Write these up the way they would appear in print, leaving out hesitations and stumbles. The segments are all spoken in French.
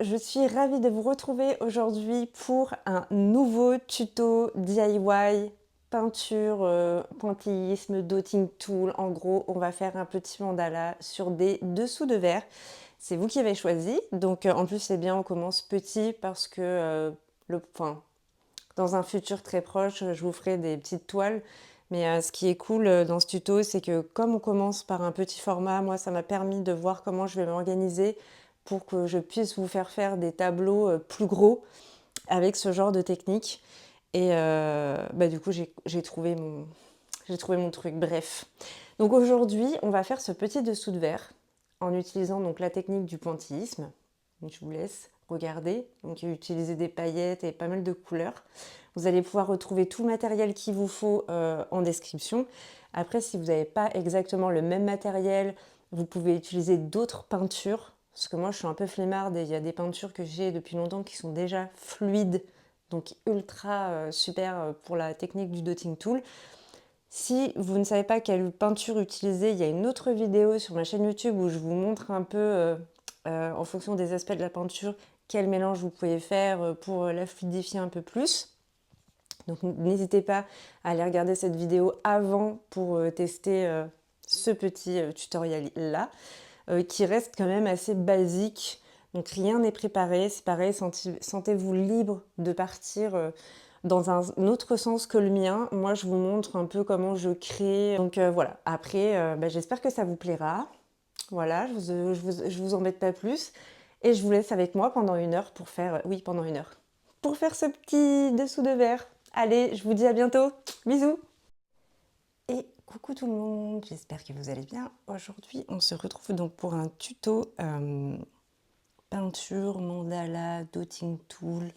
je suis ravie de vous retrouver aujourd'hui pour un nouveau tuto DIY peinture, pointillisme, dotting tool. En gros, on va faire un petit mandala sur des dessous de verre. C'est vous qui avez choisi. Donc en plus, c'est bien, on commence petit parce que dans un futur très proche, je vous ferai des petites toiles. Mais ce qui est cool dans ce tuto, c'est que comme on commence par un petit format, moi, ça m'a permis de voir comment je vais m'organiser pour que je puisse vous faire des tableaux plus gros avec ce genre de technique. Et du coup, j'ai trouvé mon truc. Bref. Donc aujourd'hui, on va faire ce petit dessous de verre en utilisant donc la technique du pointillisme. Donc, je vous laisse regarder. Donc, utiliser des paillettes et pas mal de couleurs. Vous allez pouvoir retrouver tout le matériel qu'il vous faut en description. Après, si vous n'avez pas exactement le même matériel, vous pouvez utiliser d'autres peintures. Parce que moi, je suis un peu flemmarde et il y a des peintures que j'ai depuis longtemps qui sont déjà fluides. Donc, ultra super pour la technique du dotting tool. Si vous ne savez pas quelle peinture utiliser, il y a une autre vidéo sur ma chaîne YouTube où je vous montre un peu, en fonction des aspects de la peinture, quel mélange vous pouvez faire pour la fluidifier un peu plus. Donc n'hésitez pas à aller regarder cette vidéo avant pour tester ce petit tutoriel-là, qui reste quand même assez basique. Donc rien n'est préparé, c'est pareil, sentez-vous libre de partir dans un autre sens que le mien. Moi, je vous montre un peu comment je crée. Donc voilà, après, j'espère que ça vous plaira. Voilà, je vous embête pas plus. Et je vous laisse avec moi pendant 1 heure pour faire... oui, pendant 1 heure. Pour faire ce petit dessous de verre. Allez, je vous dis à bientôt. Bisous. Et coucou tout le monde, j'espère que vous allez bien. Aujourd'hui, on se retrouve donc pour un tuto peinture, mandala, dotting tool.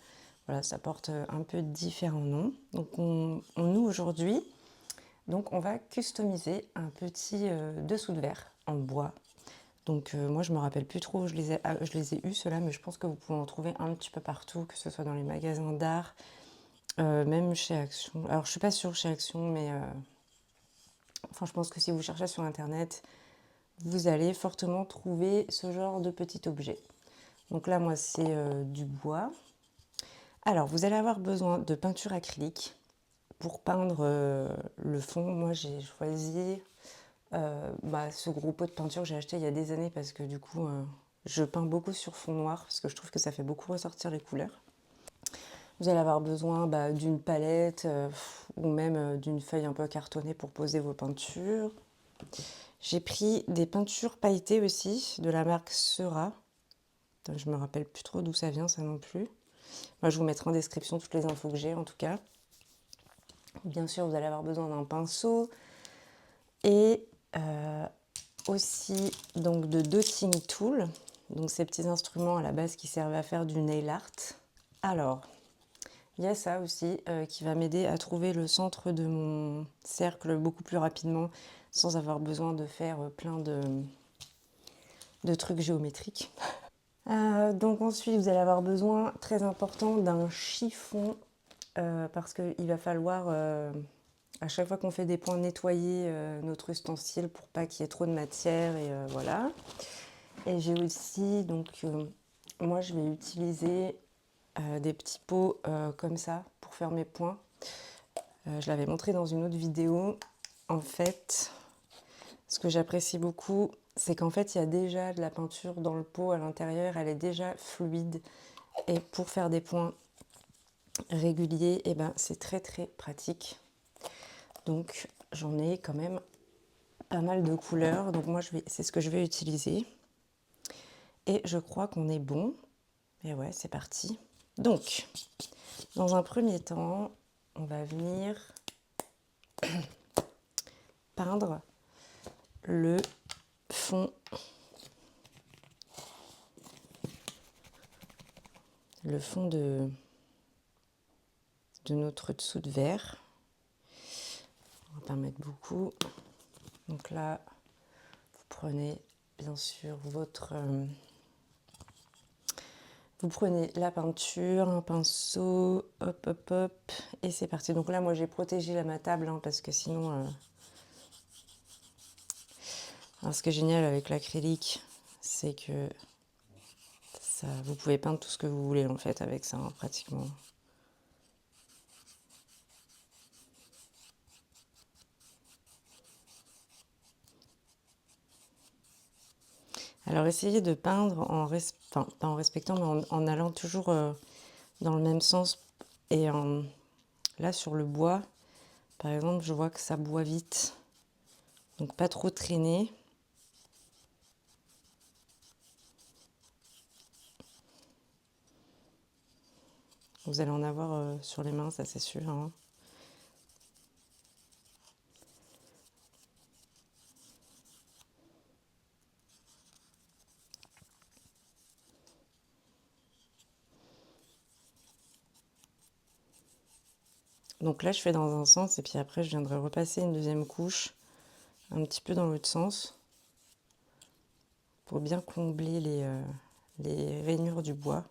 Voilà, ça porte un peu différents noms. Donc nous aujourd'hui, donc on va customiser un petit dessous de verre en bois. Donc moi je me rappelle plus trop, je les ai eus ceux-là, mais je pense que vous pouvez en trouver un petit peu partout, que ce soit dans les magasins d'art, même chez Action. Alors je suis pas sûre chez Action, mais enfin je pense que si vous cherchez sur internet, vous allez fortement trouver ce genre de petit objet. Donc là moi c'est du bois. Alors vous allez avoir besoin de peinture acrylique pour peindre le fond. Moi j'ai choisi ce gros pot de peinture que j'ai acheté il y a des années parce que du coup je peins beaucoup sur fond noir parce que je trouve que ça fait beaucoup ressortir les couleurs. Vous allez avoir besoin d'une palette ou même d'une feuille un peu cartonnée pour poser vos peintures. J'ai pris des peintures pailletées aussi de la marque Sera. Je me rappelle plus trop d'où ça vient ça non plus. Moi je vous mettrai en description toutes les infos que j'ai en tout cas. Bien sûr vous allez avoir besoin d'un pinceau et aussi donc de dotting tool, donc ces petits instruments à la base qui servent à faire du nail art. Alors il y a ça aussi qui va m'aider à trouver le centre de mon cercle beaucoup plus rapidement sans avoir besoin de faire plein de trucs géométriques. Donc ensuite vous allez avoir besoin, très important, d'un chiffon parce qu'il va falloir à chaque fois qu'on fait des points nettoyer notre ustensile pour pas qu'il y ait trop de matière et voilà. Et j'ai aussi donc moi je vais utiliser des petits pots comme ça pour faire mes points. Je l'avais montré dans une autre vidéo. En fait, ce que j'apprécie beaucoup, c'est qu'en fait il y a déjà de la peinture dans le pot à l'intérieur, elle est déjà fluide. Et pour faire des points réguliers, et c'est très très pratique. Donc j'en ai quand même pas mal de couleurs. Donc moi c'est ce que je vais utiliser. Et je crois qu'on est bon. Et ouais, c'est parti. Donc, dans un premier temps, on va venir peindre le fond. Le fond de notre dessous de verre. On va pas mettre beaucoup. Donc là, vous prenez bien sûr vous prenez la peinture, un pinceau, hop, hop, hop, et c'est parti. Donc là, moi, j'ai protégé ma table, parce que sinon... Alors, ce qui est génial avec l'acrylique, c'est que Ça, vous pouvez peindre tout ce que vous voulez en fait avec ça, hein, pratiquement. Alors essayez de peindre enfin, pas en respectant, mais en allant toujours dans le même sens. Et là sur le bois, par exemple, je vois que ça boit vite. Donc pas trop traîner. Vous allez en avoir sur les mains, ça c'est sûr, hein. Donc là, je fais dans un sens et puis après, je viendrai repasser une deuxième couche, un petit peu dans l'autre sens, pour bien combler les rainures du bois.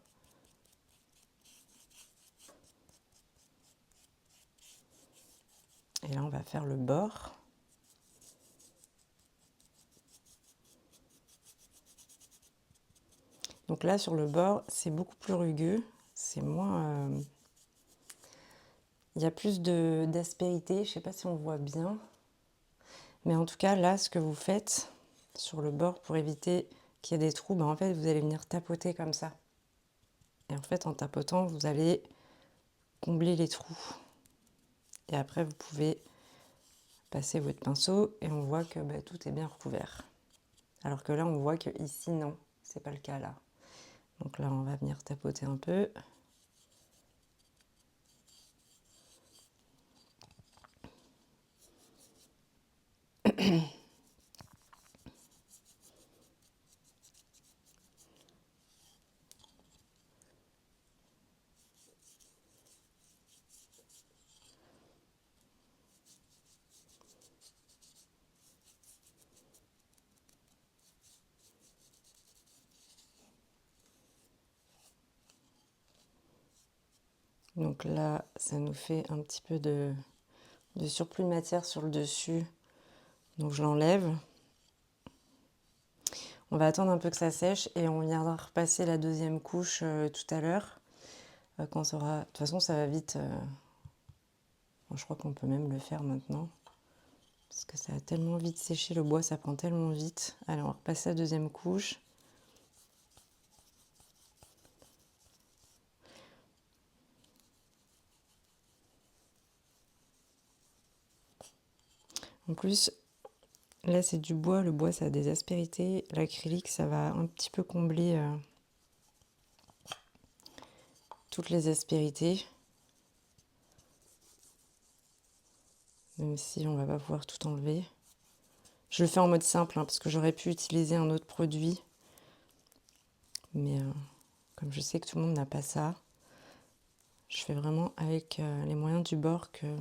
Et là, on va faire le bord. Donc là, sur le bord, c'est beaucoup plus rugueux, c'est moins... il y a plus d'aspérité, je ne sais pas si on voit bien. Mais en tout cas, là, ce que vous faites sur le bord pour éviter qu'il y ait des trous, ben en fait, vous allez venir tapoter comme ça. Et en fait, en tapotant, vous allez combler les trous. Et après, vous pouvez passer votre pinceau et on voit que tout est bien recouvert. Alors que là, on voit que ici, non, c'est pas le cas là. Donc là, on va venir tapoter un peu. Donc là, ça nous fait un petit peu de surplus de matière sur le dessus. Donc je l'enlève. On va attendre un peu que ça sèche et on viendra repasser la deuxième couche tout à l'heure. Quand ça aura... De toute façon, ça va vite. Bon, je crois qu'on peut même le faire maintenant. Parce que ça a tellement vite séché, le bois, ça prend tellement vite. Allez, on va repasser la deuxième couche. En plus, là, c'est du bois. Le bois, ça a des aspérités. L'acrylique, ça va un petit peu combler toutes les aspérités. Même si on va pas pouvoir tout enlever. Je le fais en mode simple, hein, parce que j'aurais pu utiliser un autre produit. Mais comme je sais que tout le monde n'a pas ça, je fais vraiment avec les moyens du bord que le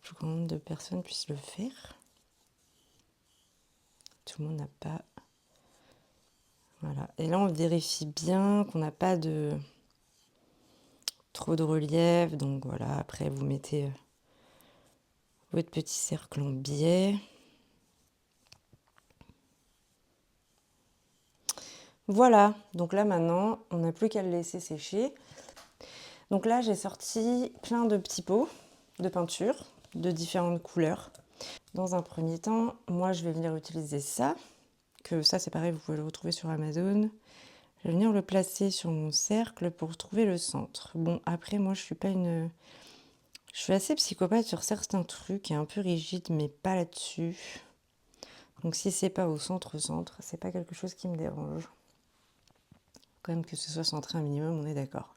plus grand nombre de personnes puissent le faire. Tout le monde n'a pas. Voilà. Et là, on vérifie bien qu'on n'a pas de trop de relief. Donc voilà, après, vous mettez votre petit cercle en biais. Voilà. Donc là, maintenant, on n'a plus qu'à le laisser sécher. Donc là, j'ai sorti plein de petits pots de peinture de différentes couleurs. Dans un premier temps, moi, je vais venir utiliser ça. Que ça, c'est pareil, vous pouvez le retrouver sur Amazon. Je vais venir le placer sur mon cercle pour trouver le centre. Bon, après, moi, je suis assez psychopathe sur certains trucs et un peu rigide, mais pas là-dessus. Donc, si c'est pas au centre, c'est pas quelque chose qui me dérange. Quand même que ce soit centré un minimum, on est d'accord.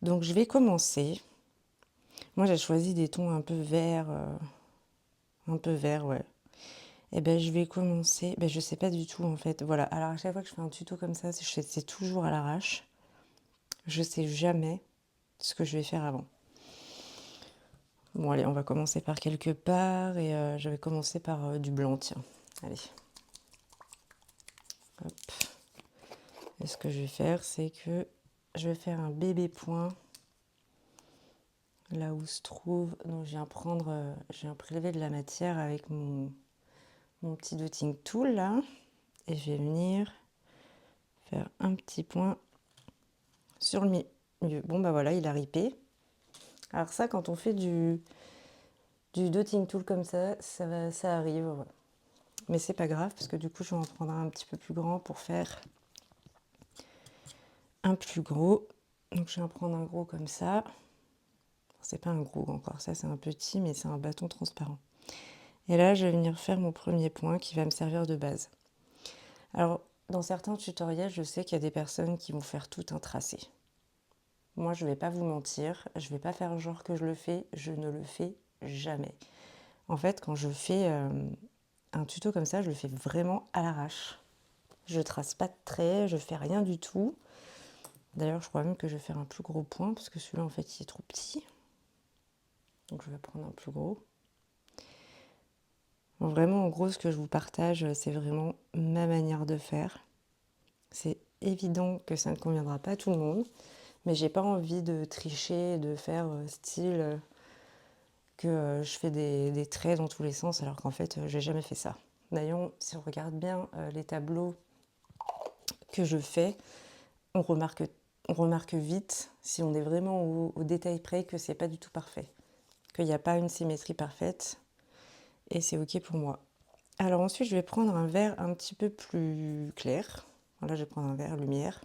Donc, je vais commencer. Moi, j'ai choisi des tons un peu verts. Ouais. Et ben, je vais commencer. Ben, je sais pas du tout, en fait. Voilà. Alors, à chaque fois que je fais un tuto comme ça, c'est toujours à l'arrache. Je sais jamais ce que je vais faire avant. Bon, allez, on va commencer par quelque part et je vais commencer par du blanc, tiens. Allez. Hop. Et ce que je vais faire, c'est que je vais faire un bébé point là où se trouve. Donc, je viens prélever de la matière avec mon petit dotting tool là. Et je vais venir faire un petit point sur le milieu. Bon bah voilà, il a ripé. Alors ça, quand on fait du dotting tool comme ça arrive. Ouais. Mais c'est pas grave, parce que du coup, je vais en prendre un petit peu plus grand pour faire un plus gros. Donc je vais en prendre un gros comme ça. C'est pas un gros encore, ça c'est un petit, mais c'est un bâton transparent. Et là, je vais venir faire mon premier point qui va me servir de base. Alors, dans certains tutoriels, je sais qu'il y a des personnes qui vont faire tout un tracé. Moi, je ne vais pas vous mentir, je ne vais pas faire genre que je le fais, je ne le fais jamais. En fait, quand je fais un tuto comme ça, je le fais vraiment à l'arrache. Je trace pas de traits, je fais rien du tout. D'ailleurs, je crois même que je vais faire un plus gros point, parce que celui-là, en fait, il est trop petit. Donc, je vais prendre un plus gros. Bon, vraiment, en gros, ce que je vous partage, c'est vraiment ma manière de faire. C'est évident que ça ne conviendra pas à tout le monde, mais j'ai pas envie de tricher, de faire style que je fais des traits dans tous les sens, alors qu'en fait, j'ai jamais fait ça. D'ailleurs, si on regarde bien les tableaux que je fais, on remarque vite, si on est vraiment au détail près, que c'est pas du tout parfait, qu'il n'y a pas une symétrie parfaite, et c'est ok pour moi. Alors ensuite, je vais prendre un vert un petit peu plus clair. Là, je vais prendre un vert lumière,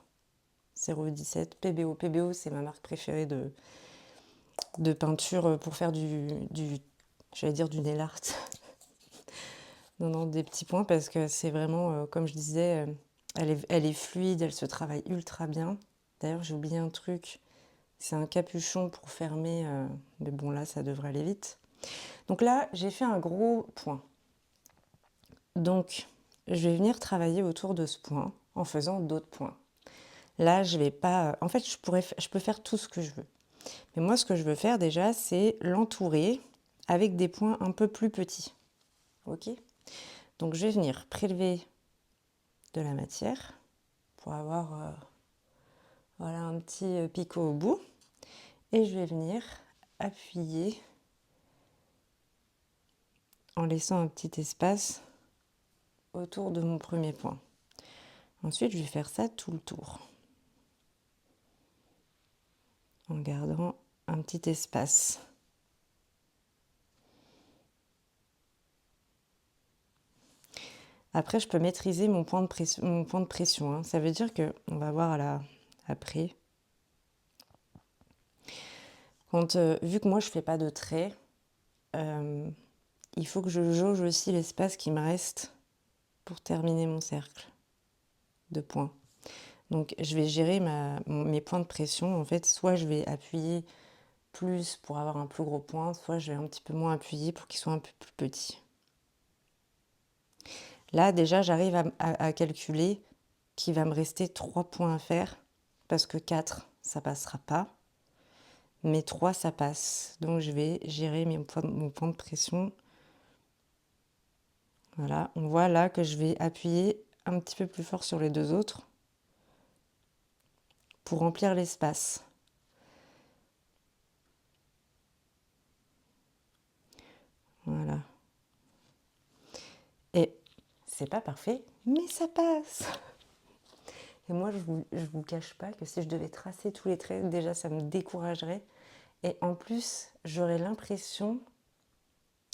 0,17 PBO. PBO, c'est ma marque préférée de peinture pour faire j'allais dire du nail art. Non, des petits points, parce que c'est vraiment, comme je disais, elle est fluide, elle se travaille ultra bien. D'ailleurs, j'ai oublié un truc, c'est un capuchon pour fermer, mais bon, là, ça devrait aller vite. Donc là, j'ai fait un gros point. Donc, je vais venir travailler autour de ce point en faisant d'autres points. Là, je vais pas... En fait, je peux faire tout ce que je veux. Mais moi, ce que je veux faire déjà, c'est l'entourer avec des points un peu plus petits. Ok ? Donc, je vais venir prélever de la matière pour avoir voilà, un petit picot au bout. Et je vais venir appuyer en laissant un petit espace autour de mon premier point. Ensuite, je vais faire ça tout le tour, en gardant un petit espace. Après, je peux maîtriser mon point de pression. Hein. Ça veut dire que, on va voir après, vu que moi je ne fais pas de traits, il faut que je jauge aussi l'espace qui me reste pour terminer mon cercle de points. Donc je vais gérer mes points de pression. En fait, soit je vais appuyer plus pour avoir un plus gros point, soit je vais un petit peu moins appuyer pour qu'il soit un peu plus petit. Là, déjà, j'arrive à calculer qu'il va me rester 3 points à faire, parce que 4, ça passera pas. Mais 3, ça passe. Donc, je vais gérer mon point de pression. Voilà, on voit là que je vais appuyer un petit peu plus fort sur les deux autres pour remplir l'espace. Voilà. Et c'est pas parfait, mais ça passe. Et moi, je vous cache pas que si je devais tracer tous les traits, déjà, ça me découragerait. Et en plus, j'aurais l'impression,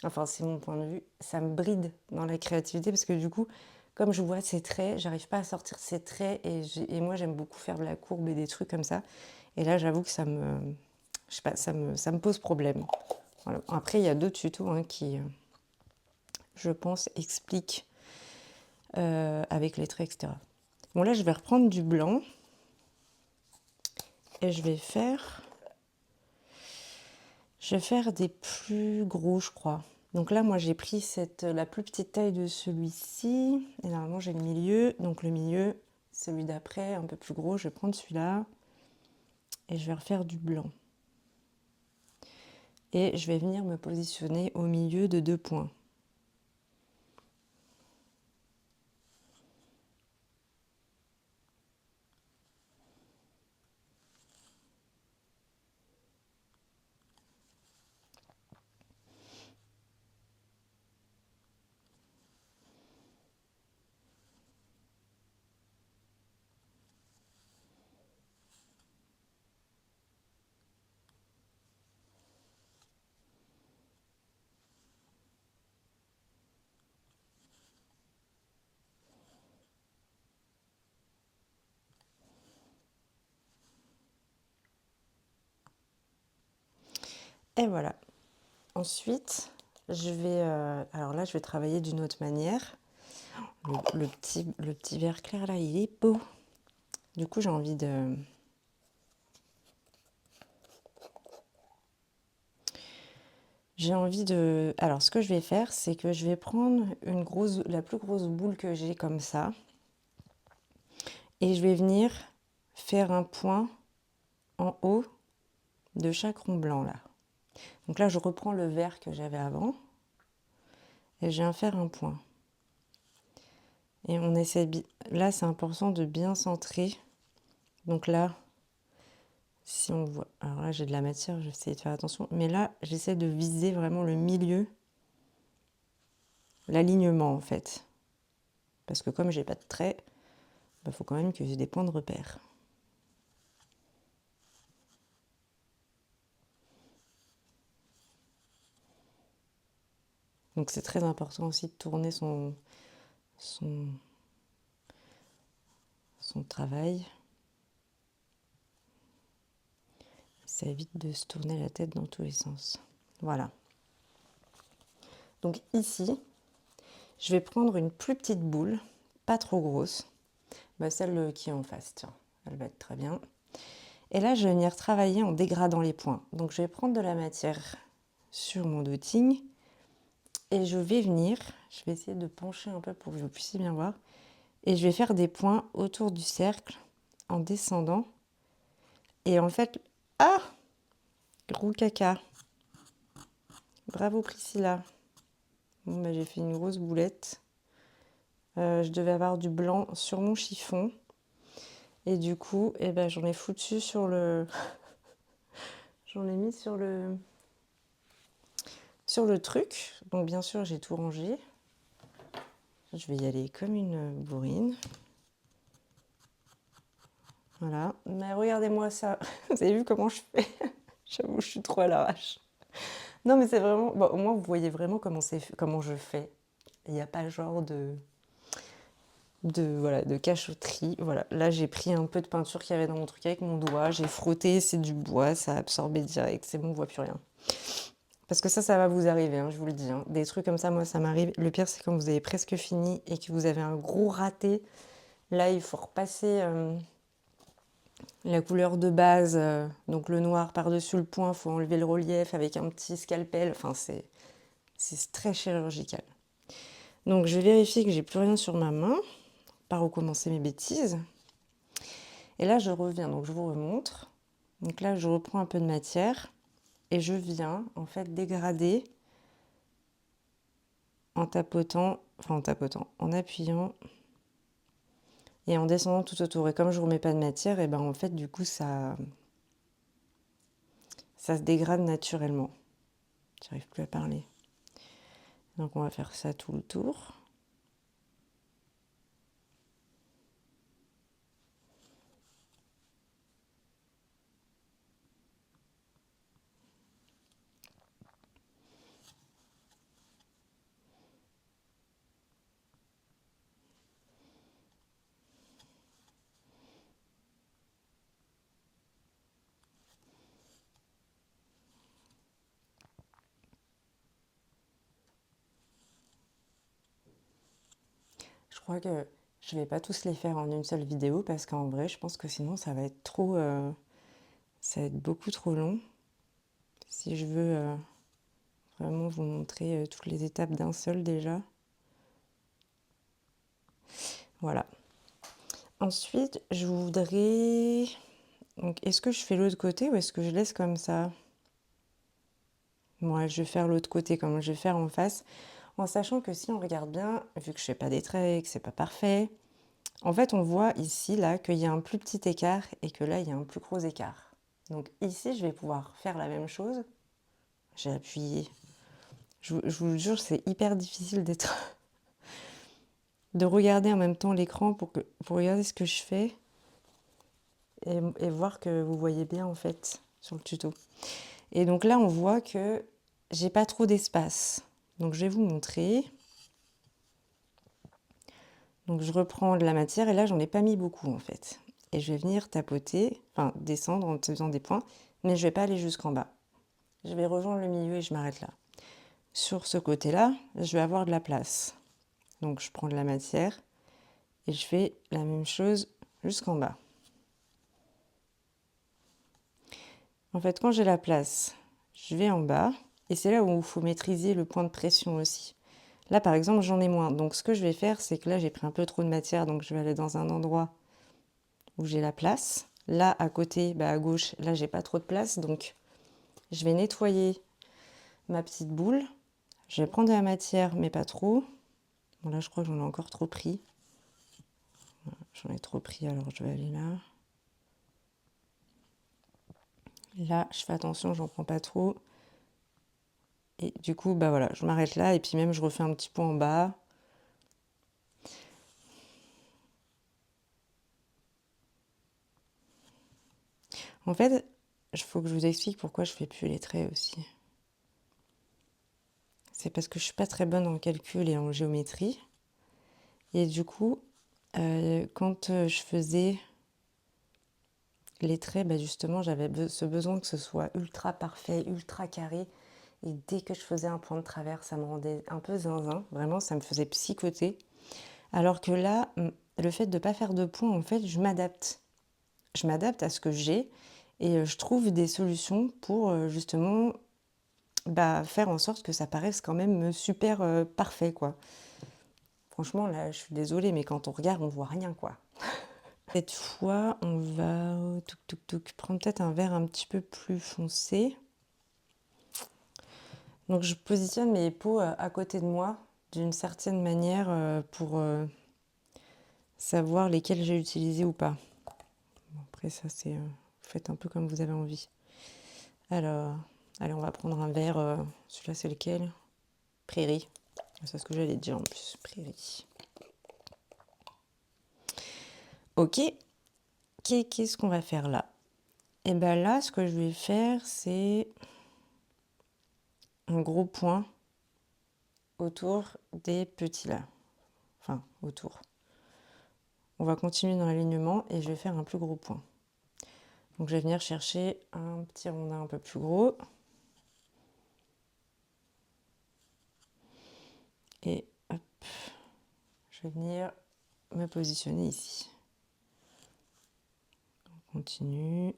enfin, c'est mon point de vue, ça me bride dans la créativité, parce que du coup, comme je vois ces traits, j'arrive pas à sortir ces traits, et moi, j'aime beaucoup faire de la courbe et des trucs comme ça. Et là, j'avoue que ça me pose problème. Voilà. Après, il y a d'autres tutos qui, je pense, expliquent avec les traits, etc. Bon, là, je vais reprendre du blanc et je vais faire des plus gros, je crois. Donc là, moi, j'ai pris la plus petite taille de celui-ci. Et normalement, j'ai le milieu. Donc le milieu, celui d'après, un peu plus gros. Je vais prendre celui-là et je vais refaire du blanc. Et je vais venir me positionner au milieu de 2 points. Et voilà. Ensuite, alors là, je vais travailler d'une autre manière. Le petit vert clair là, il est beau. Du coup, j'ai envie de... Alors, ce que je vais faire, c'est que je vais prendre la plus grosse boule que j'ai comme ça. Et je vais venir faire un point en haut de chaque rond blanc là. Donc là, je reprends le vert que j'avais avant. Et je viens faire un point. Et on essaie... Là, c'est important de bien centrer. Donc là, si on voit... Alors là, j'ai de la matière, je vais essayer de faire attention. Mais là, j'essaie de viser vraiment le milieu, l'alignement en fait. Parce que comme j'ai pas de trait, il faut quand même que j'ai des points de repère. Donc c'est très important aussi de tourner son travail. Ça évite de se tourner la tête dans tous les sens. Voilà. Donc ici, je vais prendre une plus petite boule, pas trop grosse. Celle qui est en face, tiens, elle va être très bien. Et là, je vais venir travailler en dégradant les points. Donc je vais prendre de la matière sur mon dotting et je vais essayer de pencher un peu pour que vous puissiez bien voir. Et je vais faire des points autour du cercle en descendant. Et en fait, gros caca. Bravo Priscilla. Bon, j'ai fait une grosse boulette. Je devais avoir du blanc sur mon chiffon. Et du coup, j'en ai foutu sur le... J'en ai mis sur le truc. Donc bien sûr, j'ai tout rangé. Je vais y aller comme une bourrine. Voilà. Mais regardez-moi ça. Vous avez vu comment je fais? J'avoue, je suis trop à l'arrache. Non, mais c'est vraiment... Bon, au moins, vous voyez vraiment comment je fais. Il n'y a pas genre de cachotterie. Voilà. Là, j'ai pris un peu de peinture qu'il y avait dans mon truc avec mon doigt. J'ai frotté, c'est du bois, ça a absorbé direct. C'est bon, on voit plus rien. Parce que ça va vous arriver, hein, je vous le dis. Hein. Des trucs comme ça, moi, ça m'arrive. Le pire, c'est quand vous avez presque fini et que vous avez un gros raté. Là, il faut repasser la couleur de base, donc le noir par-dessus le point. Il faut enlever le relief avec un petit scalpel. Enfin, c'est très chirurgical. Donc, je vais vérifier que j'ai plus rien sur ma main. Pas recommencer mes bêtises. Et là, je reviens. Donc, je vous remontre. Donc là, je reprends un peu de matière. Et je viens, en fait, dégrader en appuyant et en descendant tout autour. Et comme je ne remets pas de matière, et en fait, du coup, ça se dégrade naturellement. J'arrive plus à parler. Donc, on va faire ça tout le tour. Je crois que je vais pas tous les faire en une seule vidéo parce qu'en vrai, je pense que sinon, ça va être trop... ça va être beaucoup trop long. Si je veux vraiment vous montrer toutes les étapes d'un seul déjà. Voilà. Ensuite, je voudrais... Donc, est-ce que je fais l'autre côté ou est-ce que je laisse comme ça? Moi, je vais faire l'autre côté comme je vais faire en face. En sachant que si on regarde bien, vu que je fais pas des traits, que c'est pas parfait, en fait, on voit ici, là, qu'il y a un plus petit écart et que là, il y a un plus gros écart. Donc ici, je vais pouvoir faire la même chose. J'ai appuyé. Je vous jure, c'est hyper difficile d'être... de regarder en même temps l'écran pour regarder ce que je fais et voir que vous voyez bien, en fait, sur le tuto. Et donc là, on voit que j'ai pas trop d'espace. Donc je vais vous montrer. Donc je reprends de la matière et là, j'en ai pas mis beaucoup, en fait. Et je vais venir tapoter, enfin descendre en faisant des points, mais je vais pas aller jusqu'en bas. je vais rejoindre le milieu et je m'arrête là. Sur ce côté-là, je vais avoir de la place. Donc je prends de la matière et je fais la même chose jusqu'en bas. En fait, quand j'ai la place, je vais en bas et c'est là où il faut maîtriser le point de pression aussi. Là, par exemple, j'en ai moins. Donc ce que je vais faire, c'est que là, j'ai pris un peu trop de matière, donc je vais aller dans un endroit où j'ai la place. Là, à côté, à gauche, là, j'ai pas trop de place, donc je vais nettoyer ma petite boule. Je vais prendre de la matière, mais pas trop. Bon, là, je crois que j'en ai encore trop pris. J'en ai trop pris, alors je vais aller là. Là, je fais attention, j'en prends pas trop. Et du coup, voilà, je m'arrête là. Et puis même, je refais un petit point en bas. En fait, il faut que je vous explique pourquoi je fais plus les traits aussi. C'est parce que je suis pas très bonne en calcul et en géométrie. Et du coup, quand je faisais les traits, justement, j'avais ce besoin que ce soit ultra parfait, ultra carré. Et dès que je faisais un point de travers, ça me rendait un peu zinzin. Vraiment, ça me faisait psychoter. Alors que là, le fait de ne pas faire de points, en fait, je m'adapte. Je m'adapte à ce que j'ai et je trouve des solutions pour justement faire en sorte que ça paraisse quand même super parfait, quoi. Franchement, là, je suis désolée, mais quand on regarde, on voit rien, quoi. Cette fois, on va prendre peut-être un vert un petit peu plus foncé. Donc, je positionne mes pots à côté de moi d'une certaine manière pour savoir lesquels j'ai utilisés ou pas. Bon, après, ça, c'est... faites un peu comme vous avez envie. Alors, allez, on va prendre un vert. Celui-là, c'est lequel? Prairie. C'est ce que j'allais dire en plus. Prairie. Ok. Qu'est-ce qu'on va faire là? Et là, ce que je vais faire, c'est un gros point autour des petits là. Enfin, autour. On va continuer dans l'alignement et je vais faire un plus gros point. Donc, je vais venir chercher un petit rondin un peu plus gros. Et hop, je vais venir me positionner ici. On continue.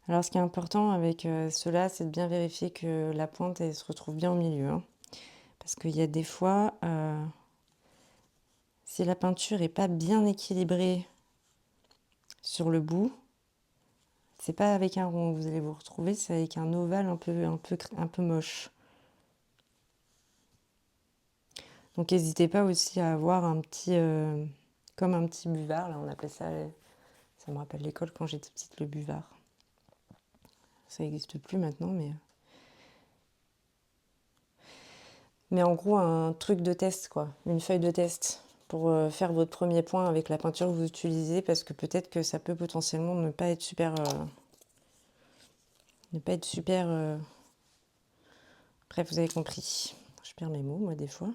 Alors, ce qui est important avec cela, c'est de bien vérifier que la pointe, elle se retrouve bien au milieu. Hein. Parce qu'il y a des fois, si la peinture n'est pas bien équilibrée sur le bout, c'est pas avec un rond que vous allez vous retrouver, c'est avec un ovale un peu moche. Donc, n'hésitez pas aussi à avoir un petit, comme un petit buvard, là, on appelait ça, ça me rappelle l'école quand j'étais petite, le buvard. Ça n'existe plus maintenant, mais en gros, un truc de test, quoi, une feuille de test pour faire votre premier point avec la peinture que vous utilisez, parce que peut-être que ça peut potentiellement ne pas être super... Bref, vous avez compris. Je perds mes mots, moi, des fois.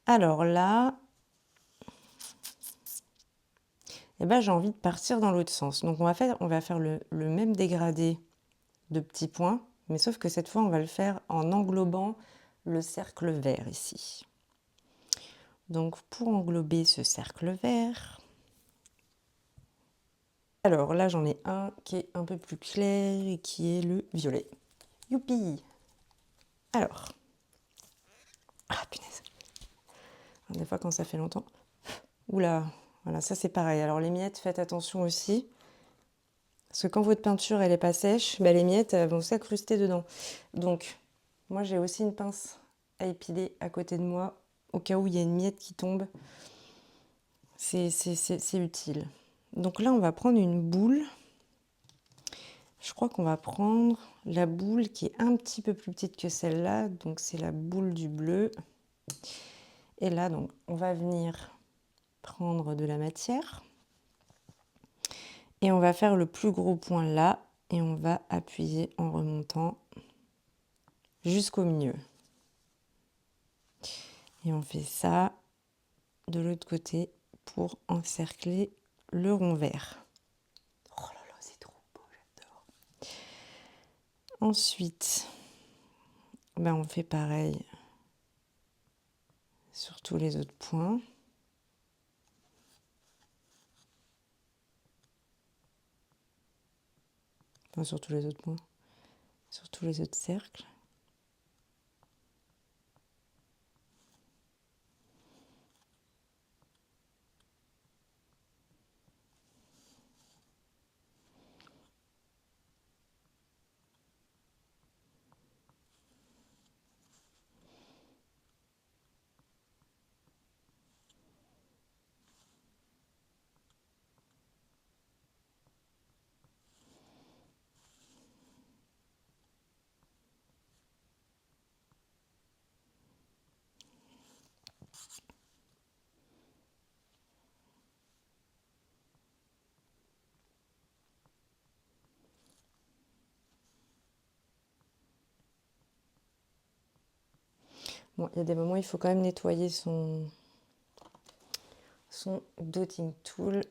Alors là, j'ai envie de partir dans l'autre sens. Donc, on va faire le même dégradé de petits points, mais sauf que cette fois, on va le faire en englobant le cercle vert ici. Donc, pour englober ce cercle vert... Alors là, j'en ai un qui est un peu plus clair et qui est le violet. Youpi! Alors. Ah, punaise. Des fois, quand ça fait longtemps. Oula, voilà, ça c'est pareil. Alors les miettes, faites attention aussi. Parce que quand votre peinture, elle est pas sèche, les miettes vont s'incruster dedans. Donc, moi, j'ai aussi une pince à épiler à côté de moi, au cas où il y a une miette qui tombe. C'est utile. Donc là, on va prendre une boule. Je crois qu'on va prendre la boule qui est un petit peu plus petite que celle-là. Donc, c'est la boule du bleu. Et là, donc, on va venir prendre de la matière. Et on va faire le plus gros point là. Et on va appuyer en remontant jusqu'au milieu. Et on fait ça de l'autre côté pour encercler le rond vert. Oh là là, c'est trop beau, j'adore. Ensuite, ben on fait pareil sur tous les autres points. Enfin, sur tous les autres points. Sur tous les autres cercles. Bon, il y a des moments où il faut quand même nettoyer son dotting tool.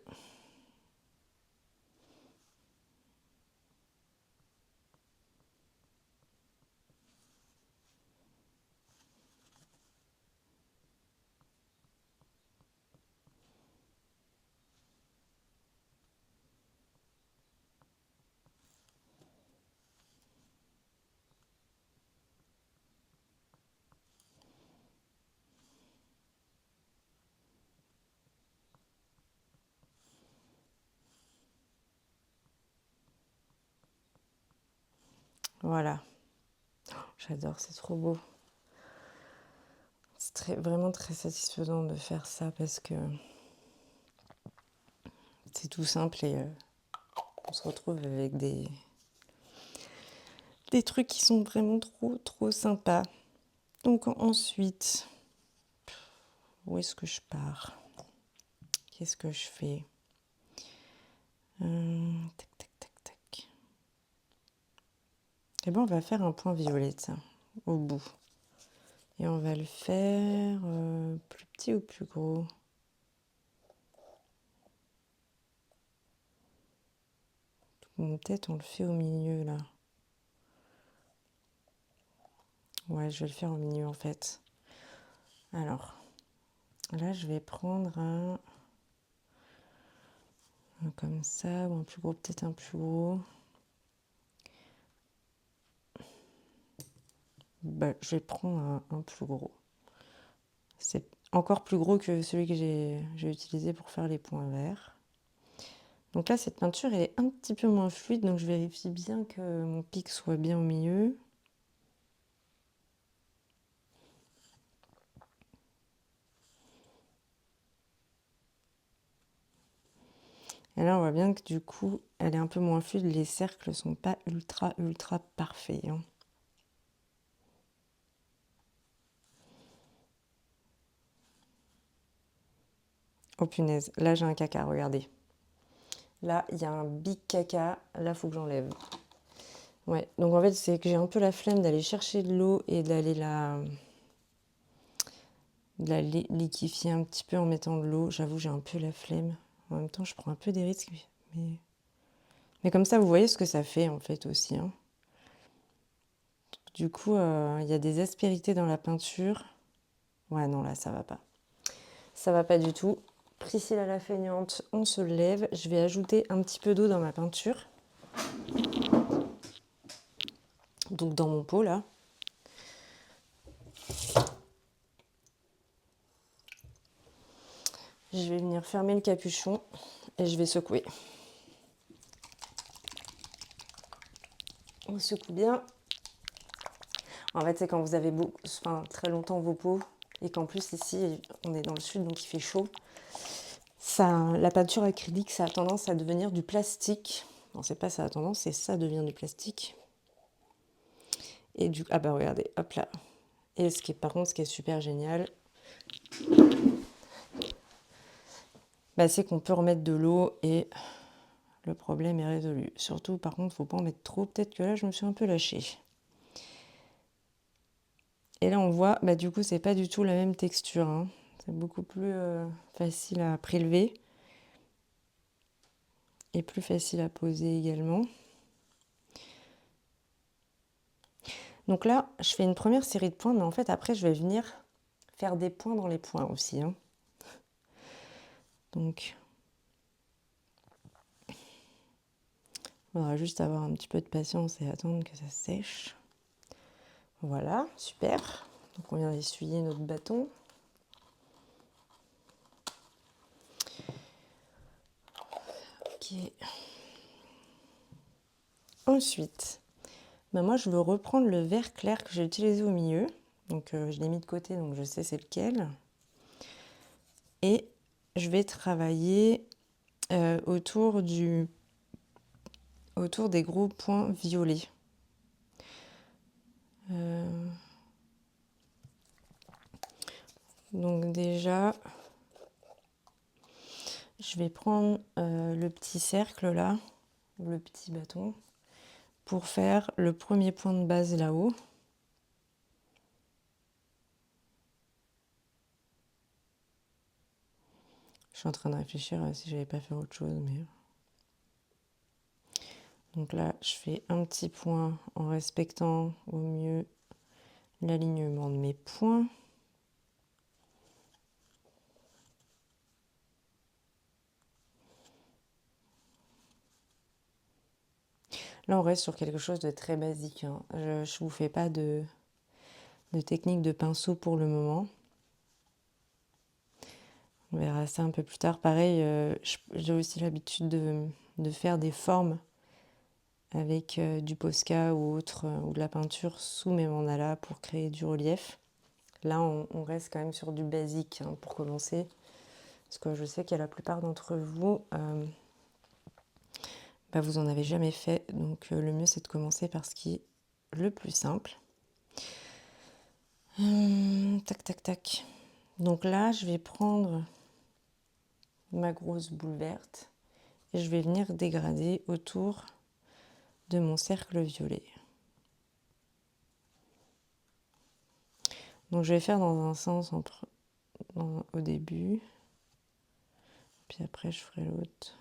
Voilà. J'adore, c'est trop beau. C'est vraiment très satisfaisant de faire ça parce que c'est tout simple et on se retrouve avec des trucs qui sont vraiment trop sympas. Donc ensuite, où est-ce que je pars? Qu'est-ce que je fais? Tac, tac, tac, tac. Et bien on va faire un point violet, tiens, au bout. Et on va le faire plus petit ou plus gros? Peut-être on le fait au milieu là. Ouais, je vais le faire au milieu en fait. Alors, là je vais prendre un comme ça, ou un plus gros, peut-être un plus gros. Bah, je vais prendre un plus gros. C'est encore plus gros que celui que j'ai utilisé pour faire les points verts. Donc là, cette peinture elle est un petit peu moins fluide, donc je vérifie bien que mon pic soit bien au milieu. Et là, on voit bien que du coup, elle est un peu moins fluide. Les cercles sont pas ultra parfaits. Hein. Oh punaise, là j'ai un caca, regardez. Là, il y a un big caca. Là, il faut que j'enlève. Ouais, donc en fait, c'est que j'ai un peu la flemme d'aller chercher de l'eau et d'aller de la liquéfier un petit peu en mettant de l'eau. J'avoue, j'ai un peu la flemme. En même temps, je prends un peu des risques. Mais comme ça, vous voyez ce que ça fait en fait aussi. Hein. Du coup, il y a des aspérités dans la peinture. Ouais, non, là, ça va pas. Ça va pas du tout. Priscilla la feignante, on se lève. Je vais ajouter un petit peu d'eau dans ma peinture. Donc dans mon pot, là. Je vais venir fermer le capuchon et je vais secouer. On secoue bien. En fait, c'est quand vous avez très longtemps vos pots et qu'en plus ici, on est dans le sud, donc il fait chaud. La peinture acrylique, ça a tendance à devenir du plastique. Non, c'est pas ça a tendance, c'est ça devient du plastique. Et ah bah regardez, hop là. Et par contre, ce qui est super génial, bah, c'est qu'on peut remettre de l'eau et le problème est résolu. Surtout, par contre, faut pas en mettre trop. Peut-être que là, je me suis un peu lâchée. Et là, on voit, bah, du coup, c'est pas du tout la même texture. Hein. C'est beaucoup plus facile à prélever et plus facile à poser également. Donc là, je fais une première série de points, mais en fait, après, je vais venir faire des points dans les points aussi, hein. Donc, on va juste avoir un petit peu de patience et attendre que ça sèche. Voilà, super. Donc, on vient d'essuyer notre bâton. Ok. Ensuite, moi, je veux reprendre le vert clair que j'ai utilisé au milieu. Donc, je l'ai mis de côté, donc je sais c'est lequel. Et je vais travailler autour des gros points violets. Donc déjà, je vais prendre le petit cercle là, ou le petit bâton, pour faire le premier point de base là-haut. Je suis en train de réfléchir si j'avais pas fait autre chose, mais... Donc là, je fais un petit point en respectant au mieux l'alignement de mes points. Là, on reste sur quelque chose de très basique, hein. Je ne vous fais pas de technique de pinceau pour le moment. On verra ça un peu plus tard. Pareil, j'ai aussi l'habitude de faire des formes avec du Posca ou autre, ou de la peinture sous mes mandalas pour créer du relief. Là, on reste quand même sur du basique, hein, pour commencer. Parce que je sais qu'il y a la plupart d'entre vous, vous en avez jamais fait. Donc le mieux, c'est de commencer par ce qui est le plus simple. Tac, tac, tac. Donc là, je vais prendre ma grosse boule verte et je vais venir dégrader autour de mon cercle violet. Donc je vais faire dans un sens au début, puis après je ferai l'autre.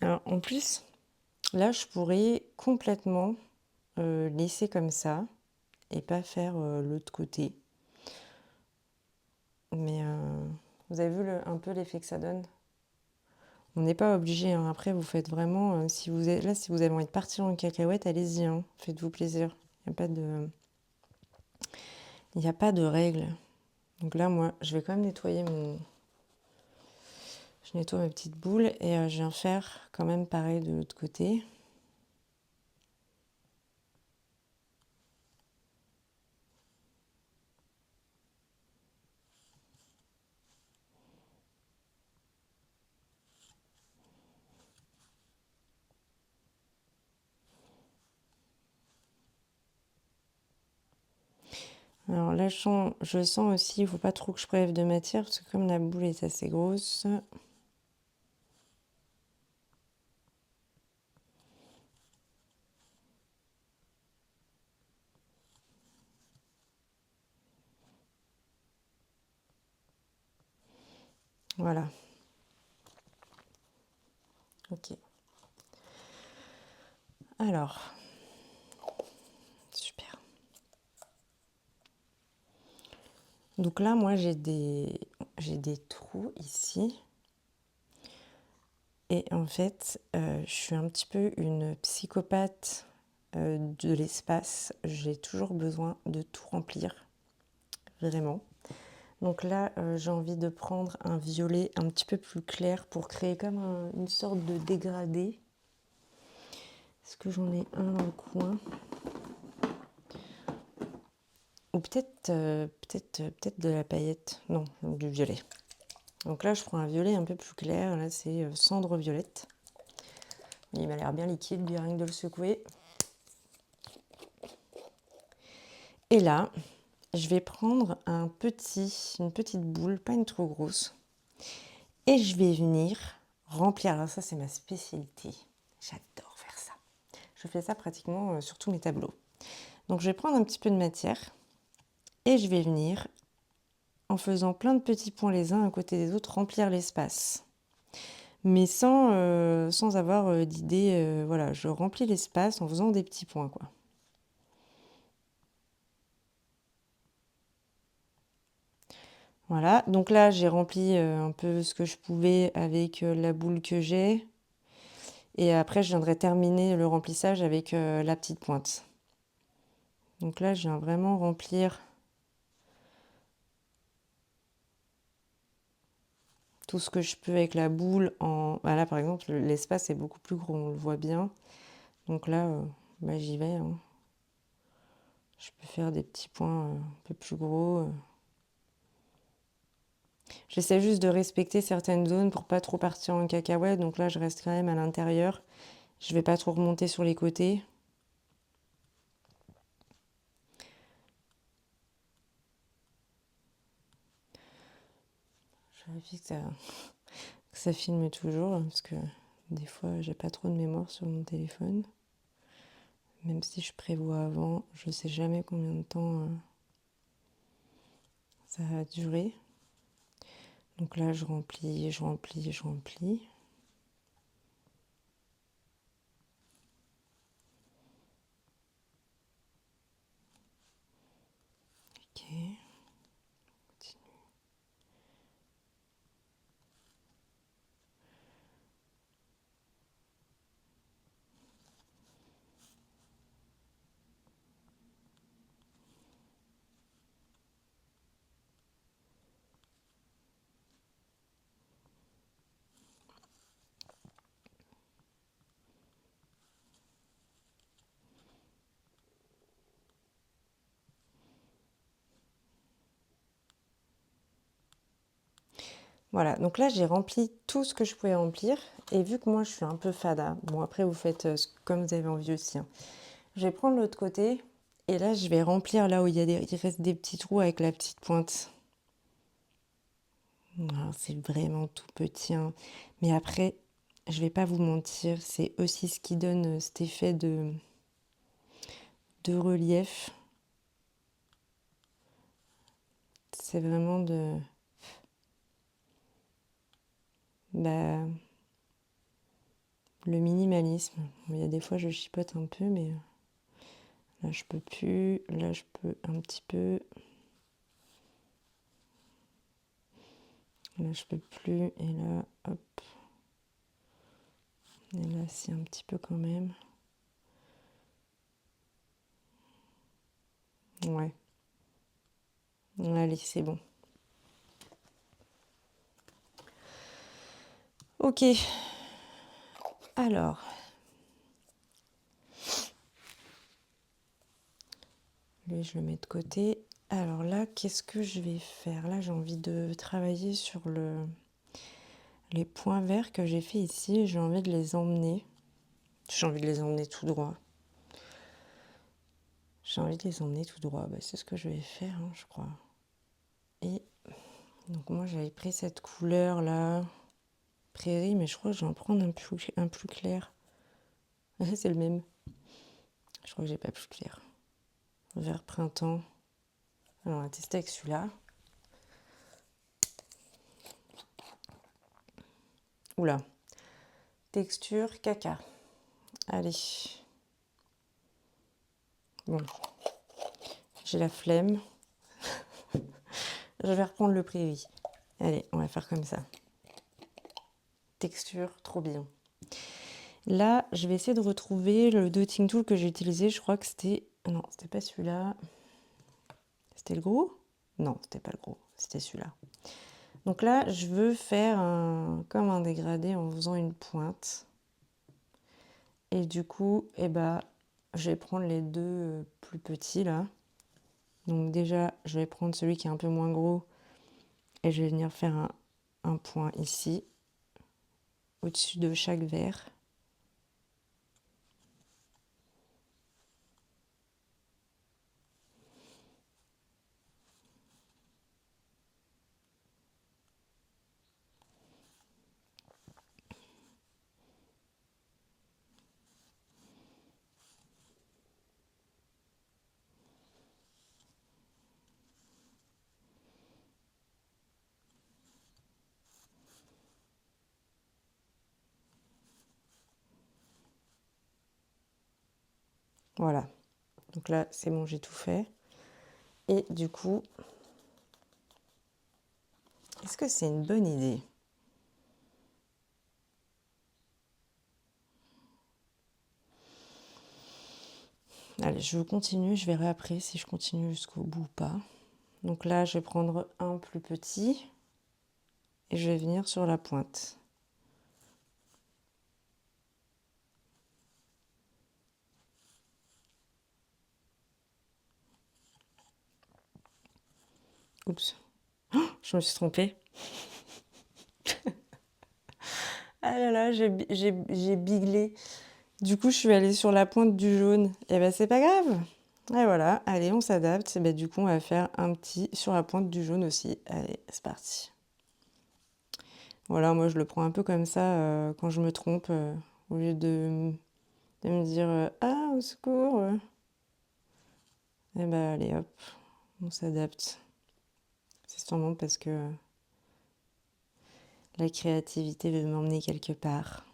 Alors en plus, là je pourrais complètement laisser comme ça et pas faire l'autre côté. Mais vous avez vu un peu l'effet que ça donne? On n'est pas obligé, hein. Après vous faites vraiment, si vous avez envie de partir en cacahuète, allez-y, hein. Faites-vous plaisir. Il n'y a pas de règle. Donc là, moi, je vais quand même nettoyer Je nettoie mes petites boules et je viens faire quand même pareil de l'autre côté. Alors là, je sens aussi, il ne faut pas trop que je prélève de matière parce que comme la boule est assez grosse... Voilà. Ok. Alors, super. Donc là, moi, j'ai des trous ici. Et en fait, je suis un petit peu une psychopathe de l'espace. J'ai toujours besoin de tout remplir, vraiment. Donc là, j'ai envie de prendre un violet un petit peu plus clair pour créer comme une sorte de dégradé. Est-ce que j'en ai un dans le coin? ou peut-être de la paillette. Non, du violet. Donc là, je prends un violet un peu plus clair. Là, c'est cendre violette. Il m'a l'air bien liquide, bien rien que de le secouer. Et là, je vais prendre une petite boule, pas une trop grosse. Et je vais venir remplir. Alors ça, c'est ma spécialité. J'adore faire ça. Je fais ça pratiquement sur tous mes tableaux. Donc je vais prendre un petit peu de matière et je vais venir, en faisant plein de petits points les uns à côté des autres, remplir l'espace. Mais sans avoir d'idée, voilà, je remplis l'espace en faisant des petits points, quoi. Voilà, donc là j'ai rempli un peu ce que je pouvais avec la boule que j'ai. Et après je viendrai terminer le remplissage avec la petite pointe. Donc là je viens vraiment remplir tout ce que je peux avec la boule. Là par exemple l'espace est beaucoup plus gros, on le voit bien. Donc là j'y vais, hein. Je peux faire des petits points un peu plus gros. J'essaie juste de respecter certaines zones pour pas trop partir en cacahuète. Donc là je reste quand même à l'intérieur. Je vais pas trop remonter sur les côtés. Je vérifie que ça filme toujours, parce que des fois j'ai pas trop de mémoire sur mon téléphone. Même si je prévois avant, je sais jamais combien de temps ça va durer. Donc là je remplis. Ok. Voilà, donc là j'ai rempli tout ce que je pouvais remplir. Et vu que moi je suis un peu fada, bon après vous faites comme vous avez envie aussi, hein. Je vais prendre l'autre côté et là je vais remplir là où il reste des petits trous avec la petite pointe. C'est vraiment tout petit, hein. Mais après, je vais pas vous mentir, c'est aussi ce qui donne cet effet de relief. C'est vraiment bah, le minimalisme. Il y a des fois je chipote un peu, mais là je peux plus. Là je peux un petit peu. Là je peux plus. Et là, hop. Et là si, un petit peu quand même. Ouais. Allez, c'est bon. Ok. Alors. Lui, je le mets de côté. Alors là, qu'est-ce que je vais faire? Là, j'ai envie de travailler sur les points verts que j'ai fait ici. J'ai envie de les emmener. J'ai envie de les emmener tout droit. J'ai envie de les emmener tout droit. Bah, c'est ce que je vais faire, hein, je crois. Et donc moi, j'avais pris cette couleur-là, prairie, mais je crois que je vais en prendre un plus clair. C'est le même. Je crois que j'ai pas plus clair. Vert printemps. Alors, on va tester avec celui-là. Oula. Texture caca. Allez. Bon. J'ai la flemme. Je vais reprendre le prairie. Allez, on va faire comme ça. Texture, trop bien. Là, je vais essayer de retrouver le dotting tool que j'ai utilisé. Je crois que c'était... Non, c'était pas celui-là. C'était le gros? Non, c'était pas le gros. C'était celui-là. Donc là, je veux faire comme un dégradé en faisant une pointe. Et du coup, je vais prendre les deux plus petits là. Donc déjà, je vais prendre celui qui est un peu moins gros et je vais venir faire un point ici, au-dessus de chaque verre. Voilà. Donc là, c'est bon, j'ai tout fait. Et du coup, est-ce que c'est une bonne idée? Allez, je continue, je verrai après si je continue jusqu'au bout ou pas. Donc là, je vais prendre un plus petit et je vais venir sur la pointe. Oups, je me suis trompée. Ah là là, j'ai biglé. Du coup, je suis allée sur la pointe du jaune. Et ben, c'est pas grave. Et voilà, allez, on s'adapte. Et ben, du coup, on va faire un petit sur la pointe du jaune aussi. Allez, c'est parti. Voilà, moi, je le prends un peu comme ça quand je me trompe, au lieu de me dire ah, au secours. Et ben, allez, hop, on s'adapte. C'est sûrement parce que la créativité veut m'emmener quelque part.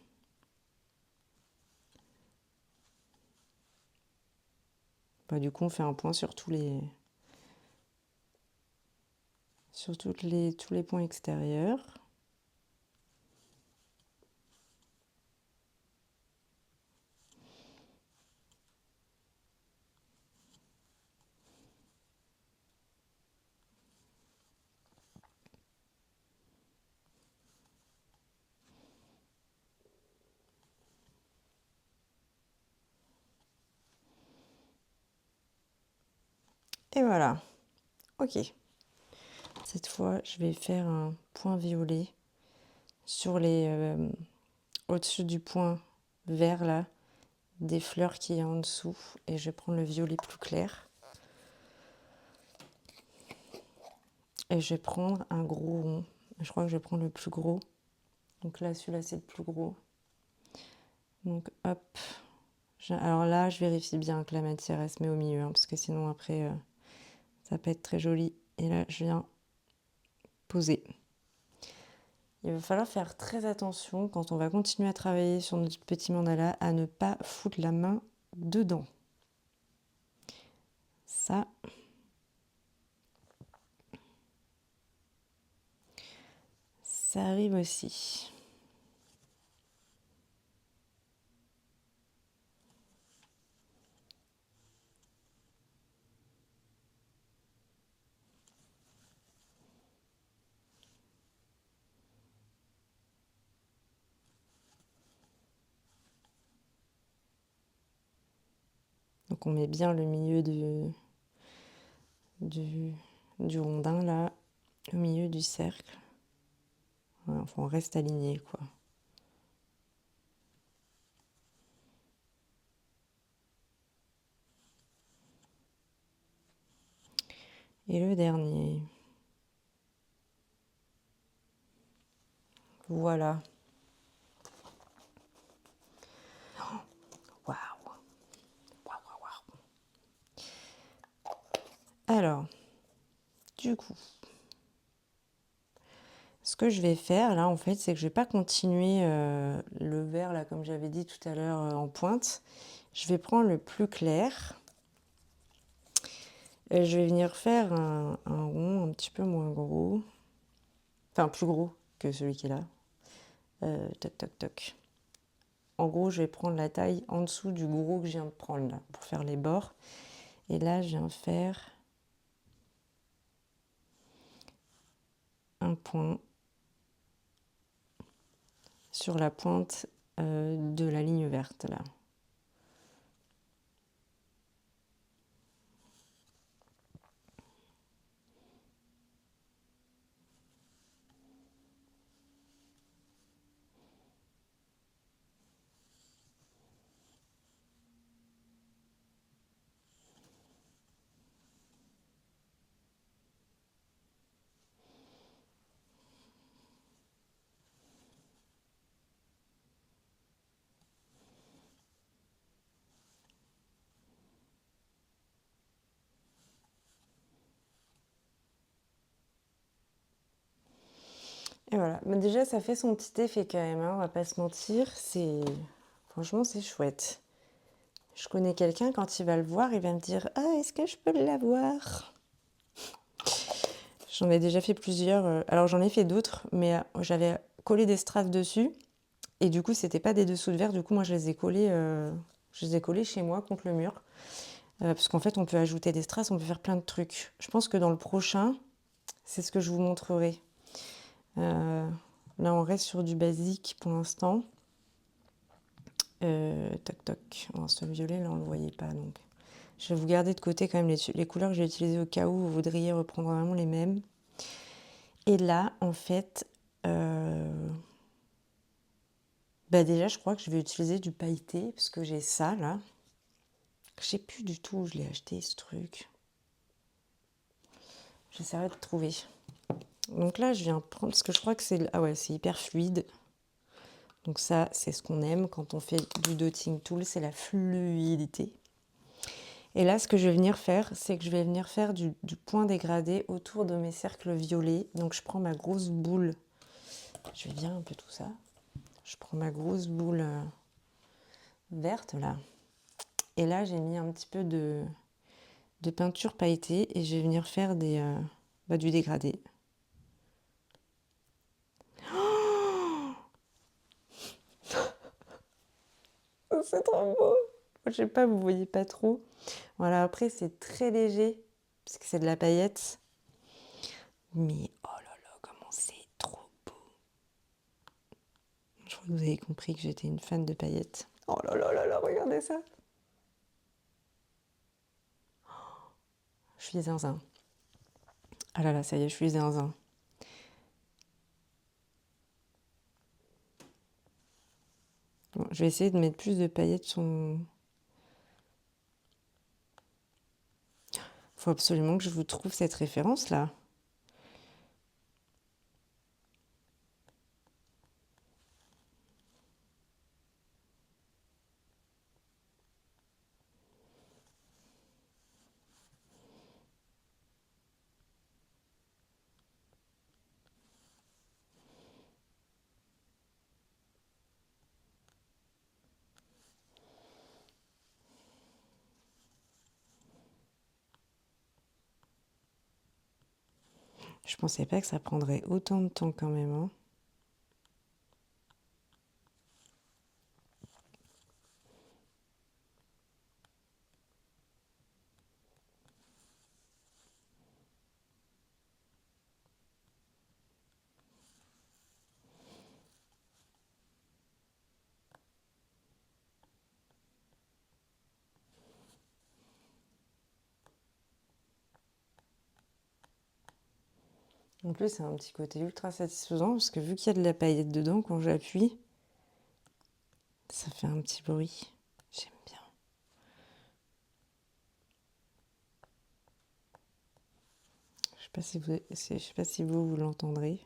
Bah, du coup, on fait un point sur tous les tous les points extérieurs. Et voilà. Ok. Cette fois, je vais faire un point violet sur au-dessus du point vert là, des fleurs qui y a en dessous. Et je vais prendre le violet plus clair. Et je vais prendre un gros rond. Je crois que je vais prendre le plus gros. Donc là, celui-là, c'est le plus gros. Donc hop. Alors là, je vérifie bien que la matière, elle se met au milieu. Parce que sinon, après, ça peut être très joli. Et là, je viens poser. Il va falloir faire très attention quand on va continuer à travailler sur notre petit mandala à ne pas foutre la main dedans. Ça arrive aussi. Donc on met bien le milieu du rondin là, au milieu du cercle. Ouais, enfin, on reste aligné quoi. Et le dernier. Voilà. Waouh. Waouh, waouh, waouh. Alors, du coup, ce que je vais faire là en fait, c'est que je vais pas continuer le vert là comme j'avais dit tout à l'heure en pointe. Je vais prendre le plus clair. Et je vais venir faire un rond un petit peu moins gros. Enfin, plus gros que celui qui est là. Toc, toc, toc. En gros, je vais prendre la taille en dessous du gros que je viens de prendre là, pour faire les bords. Et là, je viens faire un point sur la pointe de la ligne verte là. Et voilà. Mais déjà, ça fait son petit effet quand même, hein, on va pas se mentir. Franchement, c'est chouette. Je connais quelqu'un, quand il va le voir, il va me dire: «Ah, est-ce que je peux l'avoir?» J'en ai déjà fait plusieurs. Alors, j'en ai fait d'autres, mais j'avais collé des strass dessus. Et du coup, c'était pas des dessous de verre. Du coup, moi, je les ai collés chez moi contre le mur. Parce qu'en fait, on peut ajouter des strass, on peut faire plein de trucs. Je pense que dans le prochain, c'est ce que je vous montrerai. Là, on reste sur du basique pour l'instant. Toc toc. Oh, ce violet, là, on ne le voyait pas. Donc, je vais vous garder de côté quand même les couleurs que j'ai utilisées au cas où vous voudriez reprendre vraiment les mêmes. Et là, en fait, déjà, je crois que je vais utiliser du pailleté parce que j'ai ça là. Je sais plus du tout où je l'ai acheté ce truc. J'essaierai de trouver. Donc là, je viens prendre parce que je crois que c'est ah ouais, c'est hyper fluide. Donc ça, c'est ce qu'on aime quand on fait du dotting tool, c'est la fluidité. Et là, ce que je vais venir faire, c'est que je vais venir faire du point dégradé autour de mes cercles violets. Donc je prends ma grosse boule. Je vais virer un peu tout ça. Je prends ma grosse boule verte là. Et là, j'ai mis un petit peu de peinture pailletée et je vais venir faire du dégradé. Oh, c'est trop beau! Je sais pas, vous voyez pas trop. Voilà, après, c'est très léger parce que c'est de la paillette. Mais oh là là, comment c'est trop beau! Je crois que vous avez compris que j'étais une fan de paillettes. Oh là là là là, regardez ça! Je suis zinzin. Ah là là, ça y est, je suis zinzin. Bon, je vais essayer de mettre plus de paillettes sur mon... Faut absolument que je vous trouve cette référence-là. Je pensais pas que ça prendrait autant de temps quand même, hein. En plus, c'est un petit côté ultra satisfaisant parce que vu qu'il y a de la paillette dedans, quand j'appuie, ça fait un petit bruit. J'aime bien. Je sais pas si vous l'entendrez.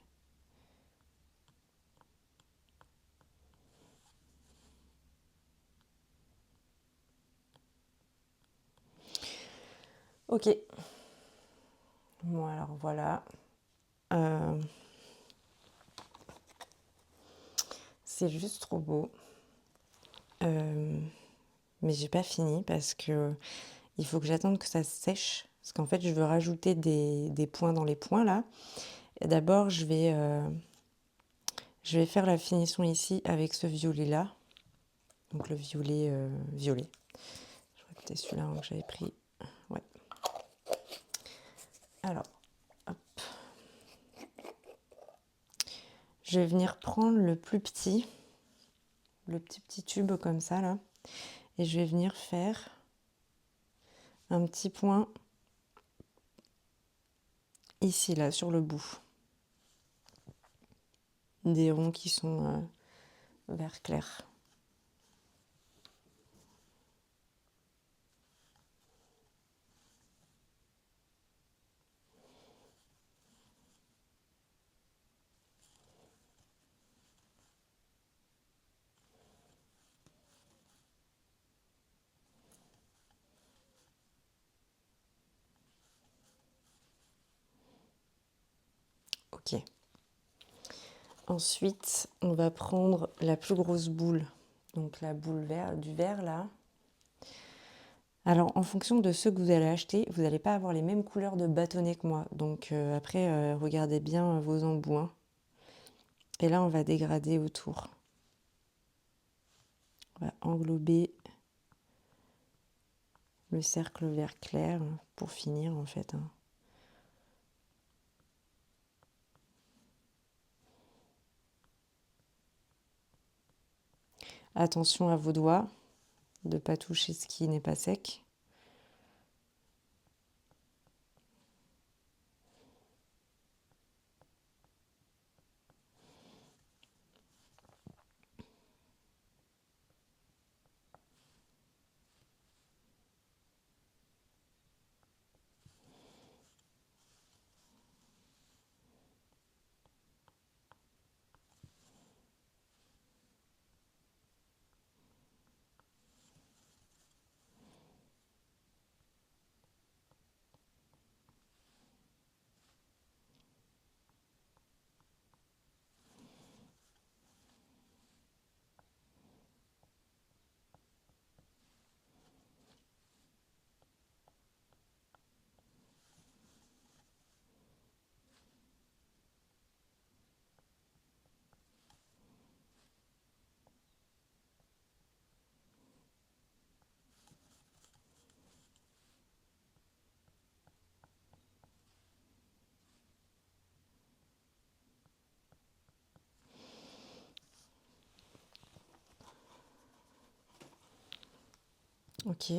Ok. Bon, alors voilà. C'est juste trop beau. Mais j'ai pas fini parce que il faut que j'attende que ça sèche. Parce qu'en fait, je veux rajouter des points dans les points là. Et d'abord, je vais faire la finition ici avec ce violet là. Donc le violet violet. Je crois que c'était celui-là que j'avais pris. Ouais. Alors, hop. Je vais venir prendre le plus petit, le petit tube comme ça là. Et je vais venir faire un petit point ici là sur le bout. Des ronds qui sont vert clair. Ok. Ensuite, on va prendre la plus grosse boule, donc la boule du vert là. Alors, en fonction de ceux que vous allez acheter, vous n'allez pas avoir les mêmes couleurs de bâtonnets que moi. Donc après, regardez bien vos embouts, hein. Et là, on va dégrader autour. On va englober le cercle vert clair pour finir en fait, hein. Attention à vos doigts, de ne pas toucher ce qui n'est pas sec. Ok.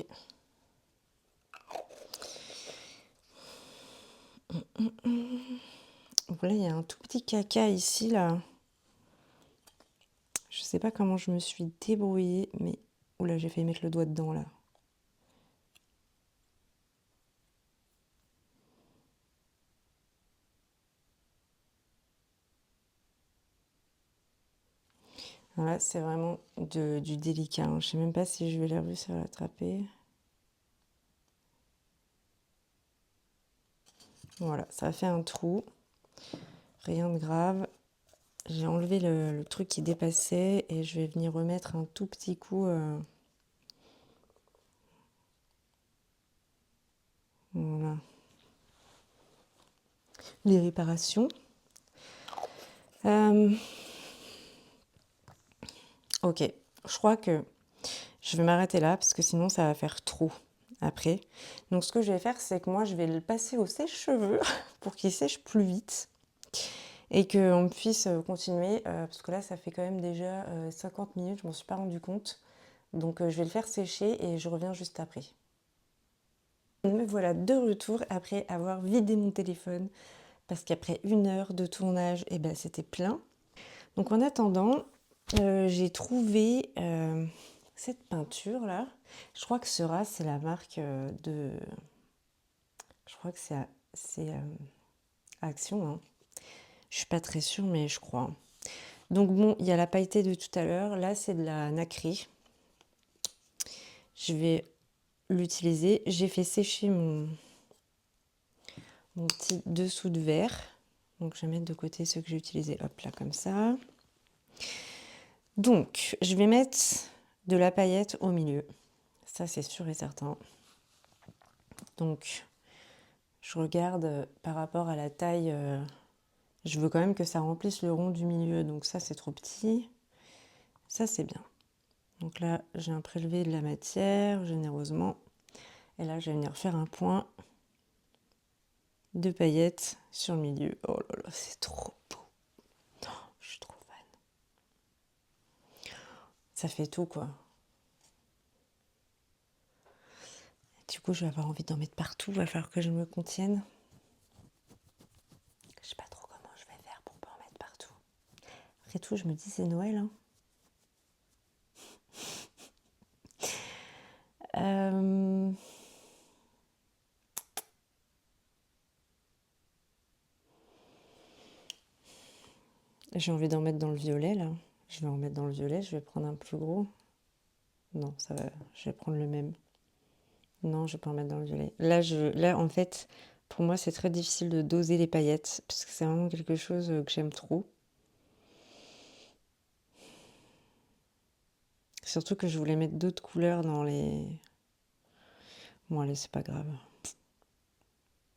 Voilà, il y a un tout petit caca ici, là. Je sais pas comment je me suis débrouillée, mais... Oula, j'ai failli mettre le doigt dedans, là. Voilà, c'est vraiment du délicat, hein. Je sais même pas si je vais la réussir à l'attraper. Voilà, ça a fait un trou. Rien de grave. J'ai enlevé le truc qui dépassait et je vais venir remettre un tout petit coup. Voilà. Les réparations. Ok, je crois que je vais m'arrêter là parce que sinon ça va faire trop après. Donc ce que je vais faire, c'est que moi je vais le passer au sèche-cheveux pour qu'il sèche plus vite et qu'on puisse continuer parce que là ça fait quand même déjà 50 minutes, je m'en suis pas rendu compte. Donc je vais le faire sécher et je reviens juste après. Me voilà de retour après avoir vidé mon téléphone parce qu'après 1 heure de tournage, eh ben, c'était plein. Donc en attendant, j'ai trouvé cette peinture là. Je crois que Sera, c'est la marque de... Je crois que c'est Action, hein. Je suis pas très sûre, mais je crois. Donc bon, il y a la pailletée de tout à l'heure. Là, c'est de la nacrée. Je vais l'utiliser. J'ai fait sécher mon petit dessous de verre. Donc je vais mettre de côté ceux que j'ai utilisés. Hop là, comme ça. Donc, je vais mettre de la paillette au milieu. Ça, c'est sûr et certain. Donc, je regarde par rapport à la taille. Je veux quand même que ça remplisse le rond du milieu. Donc ça, c'est trop petit. Ça, c'est bien. Donc là, j'ai un prélevé de la matière, généreusement. Et là, je vais venir faire un point de paillettes sur le milieu. Oh là là, c'est trop beau. Oh, je suis trop fan. Ça fait tout, quoi. Du coup, je vais avoir envie d'en mettre partout. Il va falloir que je me contienne. Je sais pas trop comment je vais faire pour pas en mettre partout. Après tout, je me dis, c'est Noël, hein. J'ai envie d'en mettre dans le violet, là. Je vais en mettre dans le violet. Je vais prendre un plus gros. Non, ça va. Je vais prendre le même. Non, je vais pas en mettre dans le violet. Là, en fait, pour moi, c'est très difficile de doser les paillettes parce que c'est vraiment quelque chose que j'aime trop. Surtout que je voulais mettre d'autres couleurs dans les... Bon, allez, c'est pas grave.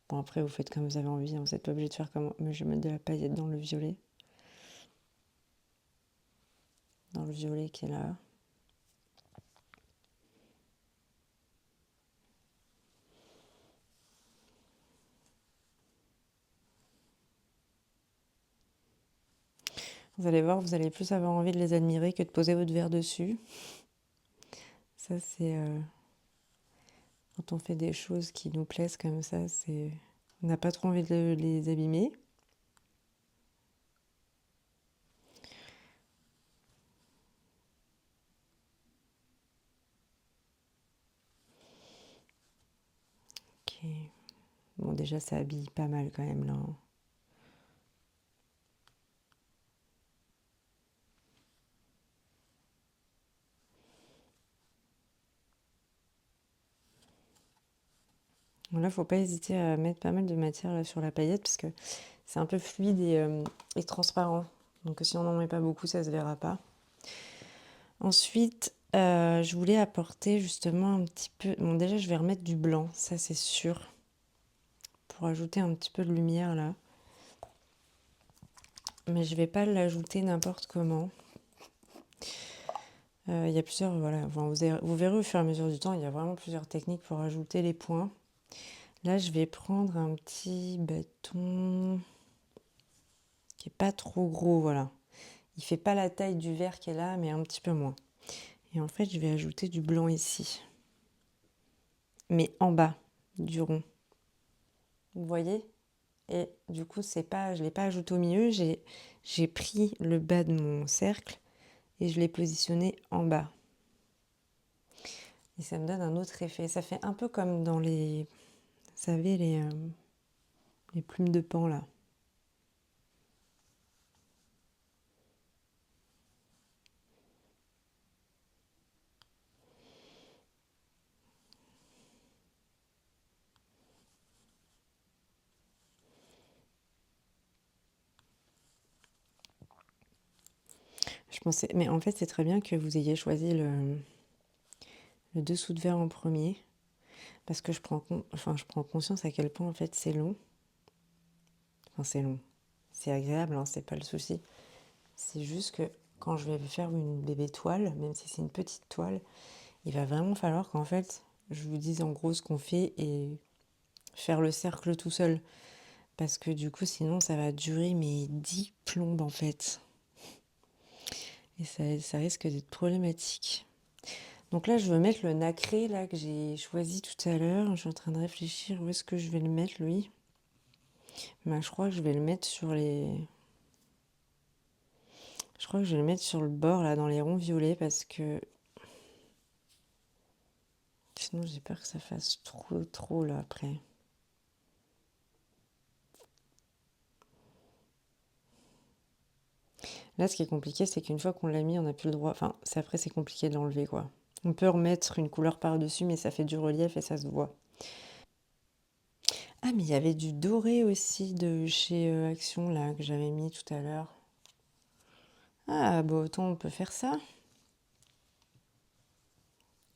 Bon, après, vous faites comme vous avez envie, hein, vous n'êtes pas obligé de faire comme moi. Mais je vais mettre de la paillette dans le violet. Dans le violet qui est là. Vous allez voir, vous allez plus avoir envie de les admirer que de poser votre verre dessus. Ça, c'est... Quand on fait des choses qui nous plaisent comme ça, c'est... On n'a pas trop envie de les abîmer. Ok. Bon, déjà, ça habille pas mal quand même, là. Hein. Là, faut pas hésiter à mettre pas mal de matière là, sur la paillette parce que c'est un peu fluide et transparent. Donc si on n'en met pas beaucoup, ça se verra pas. Ensuite, je voulais apporter justement un petit peu... Bon, déjà, je vais remettre du blanc, ça c'est sûr. Pour ajouter un petit peu de lumière là. Mais je vais pas l'ajouter n'importe comment. Il y a plusieurs... Voilà, enfin, vous verrez au fur et à mesure du temps, il y a vraiment plusieurs techniques pour ajouter les points. Là, je vais prendre un petit bâton qui est pas trop gros, voilà. Il fait pas la taille du verre qui est là, mais un petit peu moins. Et en fait, je vais ajouter du blanc ici. Mais en bas du rond. Vous voyez? Et du coup, c'est pas, je ne l'ai pas ajouté au milieu, j'ai pris le bas de mon cercle et je l'ai positionné en bas. Et ça me donne un autre effet. Ça fait un peu comme dans les... Vous savez, les plumes de paon, là. Je pensais... Mais en fait, c'est très bien que vous ayez choisi le dessous de verre en premier. Parce que je prends conscience à quel point, en fait, c'est long. Enfin, c'est long. C'est agréable, hein, c'est pas le souci. C'est juste que quand je vais faire une bébé toile, même si c'est une petite toile, il va vraiment falloir qu'en fait, je vous dise en gros ce qu'on fait et faire le cercle tout seul. Parce que du coup, sinon, ça va durer mes 10 plombes en fait. Et ça risque d'être problématique. Donc là, je veux mettre le nacré là que j'ai choisi tout à l'heure. Je suis en train de réfléchir où est-ce que je vais le mettre, lui. Ben, je crois que je vais le mettre sur les... Je crois que je vais le mettre sur le bord, là, dans les ronds violets, parce que... Sinon, j'ai peur que ça fasse trop, là, après. Là, ce qui est compliqué, c'est qu'une fois qu'on l'a mis, on n'a plus le droit... Enfin, après, c'est compliqué de l'enlever, quoi. On peut remettre une couleur par-dessus, mais ça fait du relief et ça se voit. Ah, mais il y avait du doré aussi de chez Action, là, que j'avais mis tout à l'heure. Ah, bah autant on peut faire ça.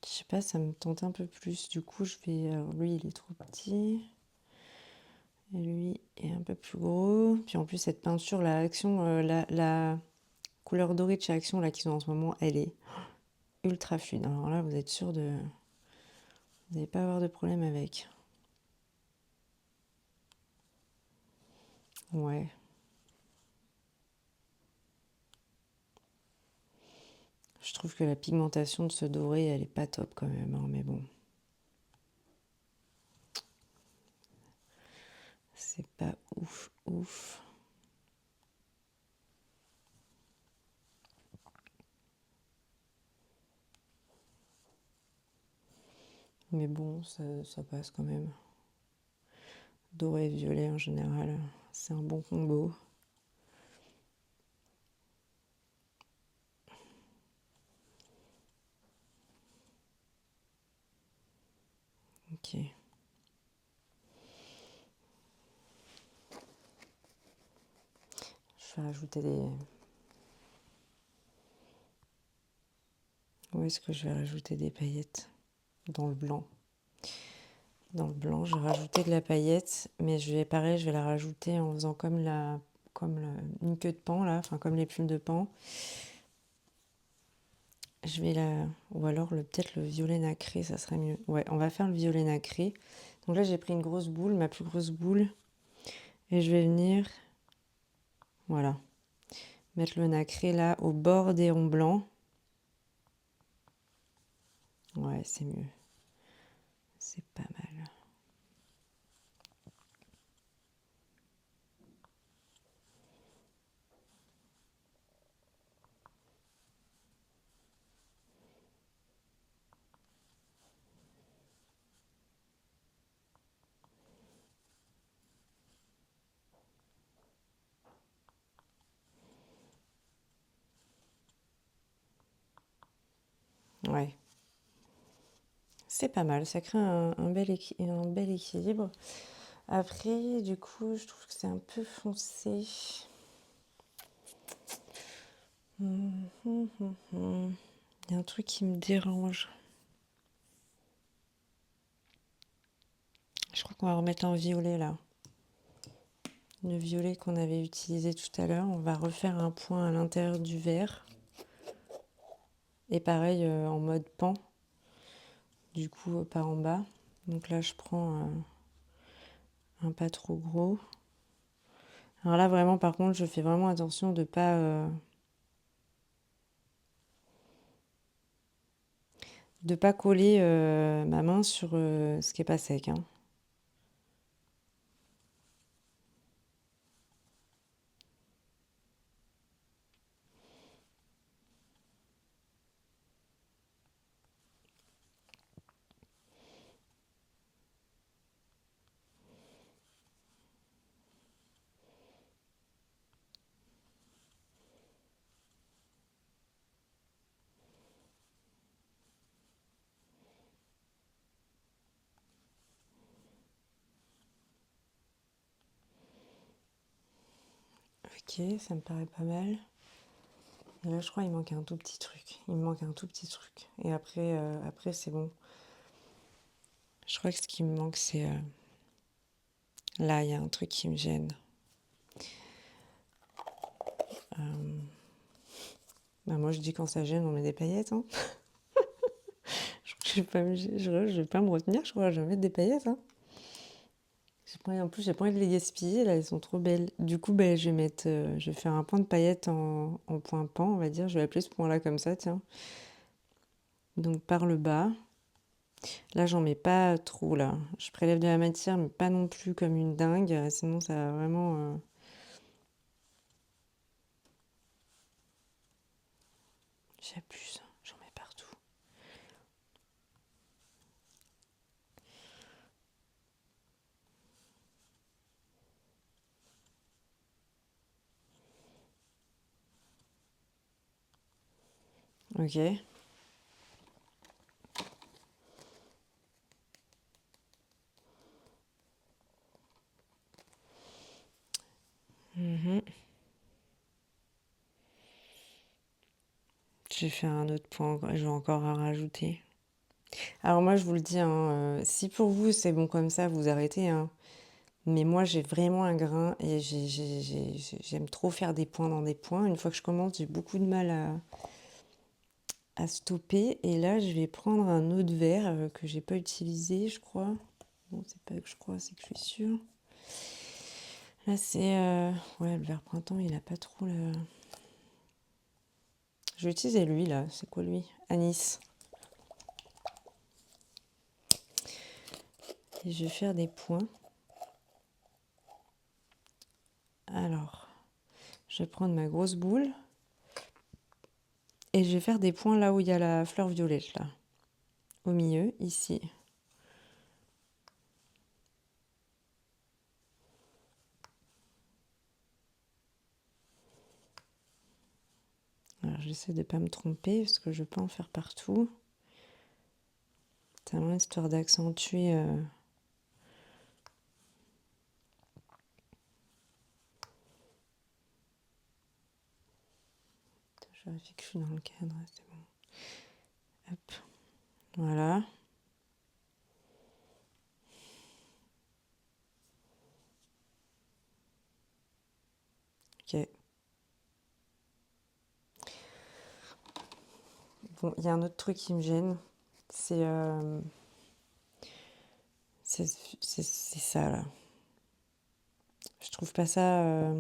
Je sais pas, ça me tente un peu plus. Du coup, je vais... Alors, lui, il est trop petit. Et lui est un peu plus gros. Puis en plus, cette peinture, la Action, la couleur dorée de chez Action, là, qu'ils ont en ce moment, elle est ultra fluide. Alors là, vous êtes sûr de... Vous n'allez pas avoir de problème avec. Ouais. Je trouve que la pigmentation de ce doré, elle est pas top quand même, hein, mais bon. C'est pas ouf. Mais bon, ça passe quand même. Doré et violet en général, c'est un bon combo. Ok. Je vais rajouter des... Où est-ce que je vais rajouter des paillettes? Dans le blanc. Dans le blanc, je vais rajouter de la paillette, mais pareil, je vais la rajouter en faisant une queue de paon là, enfin comme les plumes de paon. Ou alors peut-être le violet nacré, ça serait mieux. Ouais, on va faire le violet nacré. Donc là, j'ai pris une grosse boule, ma plus grosse boule, et je vais venir, voilà, mettre le nacré là au bord des ronds blancs. Ouais, c'est mieux. C'est pas mal. Ouais. C'est pas mal, ça crée un bel équilibre. Après, du coup, je trouve que c'est un peu foncé. Il y a un truc qui me dérange. Je crois qu'on va remettre en violet là. Le violet qu'on avait utilisé tout à l'heure. On va refaire un point à l'intérieur du verre. Et pareil en mode pan. Du coup, par en bas. Donc là, je prends un pas trop gros. Alors là, vraiment, par contre, je fais vraiment attention de pas coller ma main sur ce qui est pas sec. Hein. Ok, ça me paraît pas mal. Et là, je crois qu'il manque un tout petit truc. Il me manque un tout petit truc. Et après c'est bon. Je crois que ce qui me manque, c'est... Là, il y a un truc qui me gêne. Moi, je dis quand ça gêne, on met des paillettes. Hein. Je vais pas me retenir, je crois que je vais mettre des paillettes. Hein. En plus, j'ai pas envie de les gaspiller. Là, elles sont trop belles. Du coup, je vais faire un point de paillettes en point pan, on va dire. Je vais appeler ce point-là comme ça, tiens. Donc, par le bas. Là, j'en mets pas trop, là. Je prélève de la matière, mais pas non plus comme une dingue. Sinon, ça va vraiment... J'abuse. J'en mets partout. Ok. Je vais faire un autre point. Je vais encore en rajouter. Alors moi, je vous le dis, hein, si pour vous, c'est bon comme ça, vous arrêtez. Hein. Mais moi, j'ai vraiment un grain et j'aime trop faire des points dans des points. Une fois que je commence, j'ai beaucoup de mal à stopper. Et là, je vais prendre un autre verre que j'ai pas utilisé, je crois. Non, c'est pas que je crois, c'est que je suis sûre. Là, c'est... Ouais, le verre printemps, il a pas trop le... Je vais utiliser lui, là. C'est quoi, lui? Anis. Et je vais faire des points. Alors, je vais prendre ma grosse boule. Et je vais faire des points là où il y a la fleur violette, là. Au milieu, ici. Alors, j'essaie de ne pas me tromper, parce que je ne veux pas en faire partout. Tellement histoire d'accentuer... Je vérifie que je suis dans le cadre, c'est bon. Hop, voilà. Ok. Bon, il y a un autre truc qui me gêne, c'est ça là. Je trouve pas ça.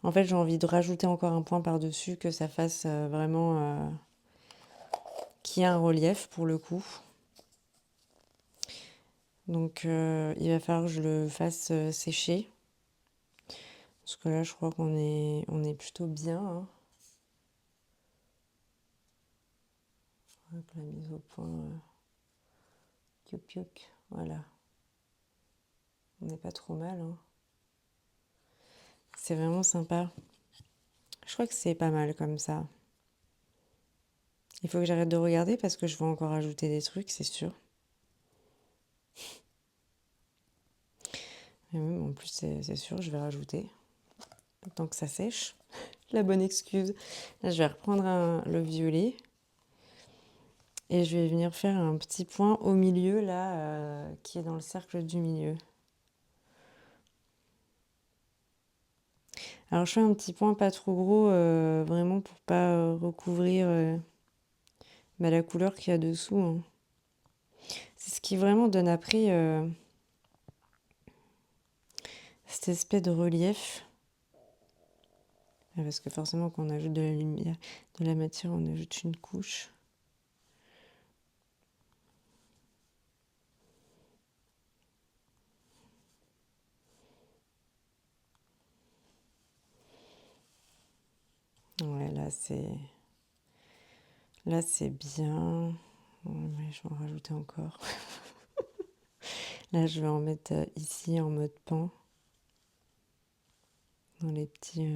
En fait, j'ai envie de rajouter encore un point par-dessus, que ça fasse vraiment qu'il y ait un relief pour le coup. Donc, il va falloir que je le fasse sécher. Parce que là, je crois on est plutôt bien. Hein. Hop, la mise au point. Piouc, voilà. On n'est pas trop mal. Hein. C'est vraiment sympa. Je crois que c'est pas mal comme ça. Il faut que j'arrête de regarder parce que je vais encore ajouter des trucs, c'est sûr. Et même, en plus, c'est sûr, je vais rajouter. Tant que ça sèche. La bonne excuse. Là, je vais reprendre le violet. Et je vais venir faire un petit point au milieu, là, qui est dans le cercle du milieu. Alors, je fais un petit point pas trop gros, vraiment pour pas recouvrir la couleur qu'il y a dessous. Hein. C'est ce qui vraiment donne après cette espèce de relief. Parce que forcément, quand on ajoute de la lumière, de la matière, on ajoute une couche. Ouais, là, c'est bien. Ouais, je vais en rajouter encore. Là, je vais en mettre ici en mode pan. Dans les petits...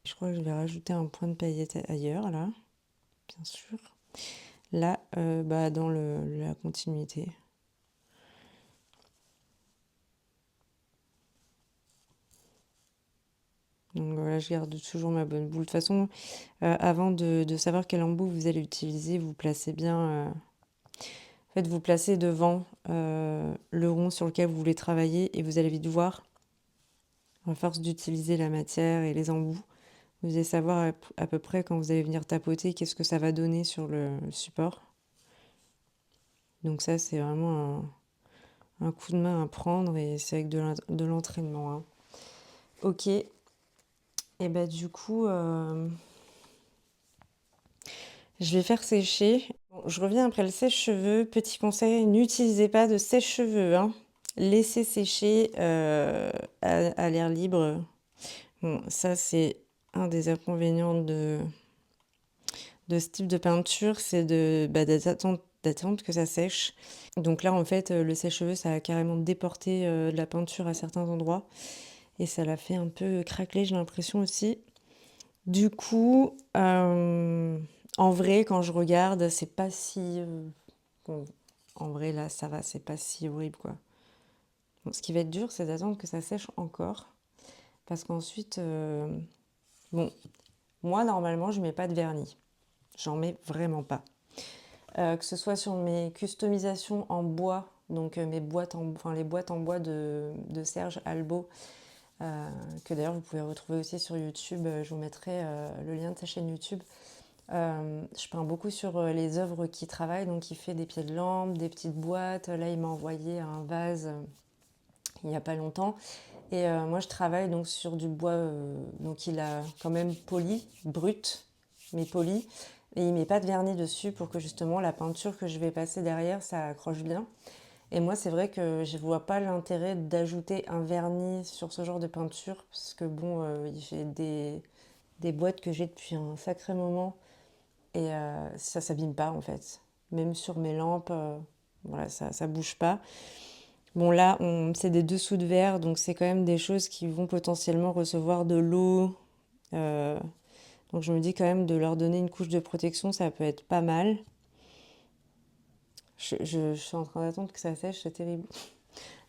Je crois que je vais rajouter un point de paillette ailleurs, là. Bien sûr. Là, dans la continuité. Donc voilà, je garde toujours ma bonne boule. De toute façon, avant de savoir quel embout vous allez utiliser, vous placez bien... En fait, vous placez devant le rond sur lequel vous voulez travailler et vous allez vite voir, à force d'utiliser la matière et les embouts, vous allez savoir à peu près quand vous allez venir tapoter qu'est-ce que ça va donner sur le support. Donc ça, c'est vraiment un coup de main à prendre et c'est avec de l'entraînement. Hein. Ok. Et bah du coup, je vais faire sécher. Bon, je reviens après le sèche-cheveux. Petit conseil, n'utilisez pas de sèche-cheveux. Hein. Laissez sécher à l'air libre. Bon, ça c'est un des inconvénients de ce type de peinture, c'est d'attendre que ça sèche. Donc là, en fait, le sèche-cheveux, ça a carrément déporté de la peinture à certains endroits. Et ça l'a fait un peu craqueler, j'ai l'impression aussi. Du coup, en vrai, quand je regarde, c'est pas si... bon, en vrai, là, ça va, c'est pas si horrible, quoi. Bon, ce qui va être dur, c'est d'attendre que ça sèche encore. Parce qu'ensuite, bon, moi, normalement, je mets pas de vernis. J'en mets vraiment pas. Que ce soit sur mes customisations en bois, donc les boîtes en bois de Serge Albo, que d'ailleurs vous pouvez retrouver aussi sur YouTube. Je vous mettrai le lien de sa chaîne YouTube. Je peins beaucoup sur les œuvres qu'il travaille, donc il fait des pieds de lampe, des petites boîtes. Là, il m'a envoyé un vase il n'y a pas longtemps. Et moi, je travaille donc sur du bois, donc il a quand même poli, brut, mais poli. Et il met pas de vernis dessus pour que justement la peinture que je vais passer derrière, ça accroche bien. Et moi, c'est vrai que je vois pas l'intérêt d'ajouter un vernis sur ce genre de peinture, parce que bon, j'ai des boîtes que j'ai depuis un sacré moment, et ça s'abîme pas en fait. même sur mes lampes, voilà, ça bouge pas. Bon là, c'est des dessous de verre, donc c'est quand même des choses qui vont potentiellement recevoir de l'eau. Donc je me dis quand même de leur donner une couche de protection, ça peut être pas mal. Je suis en train d'attendre que ça sèche, c'est terrible.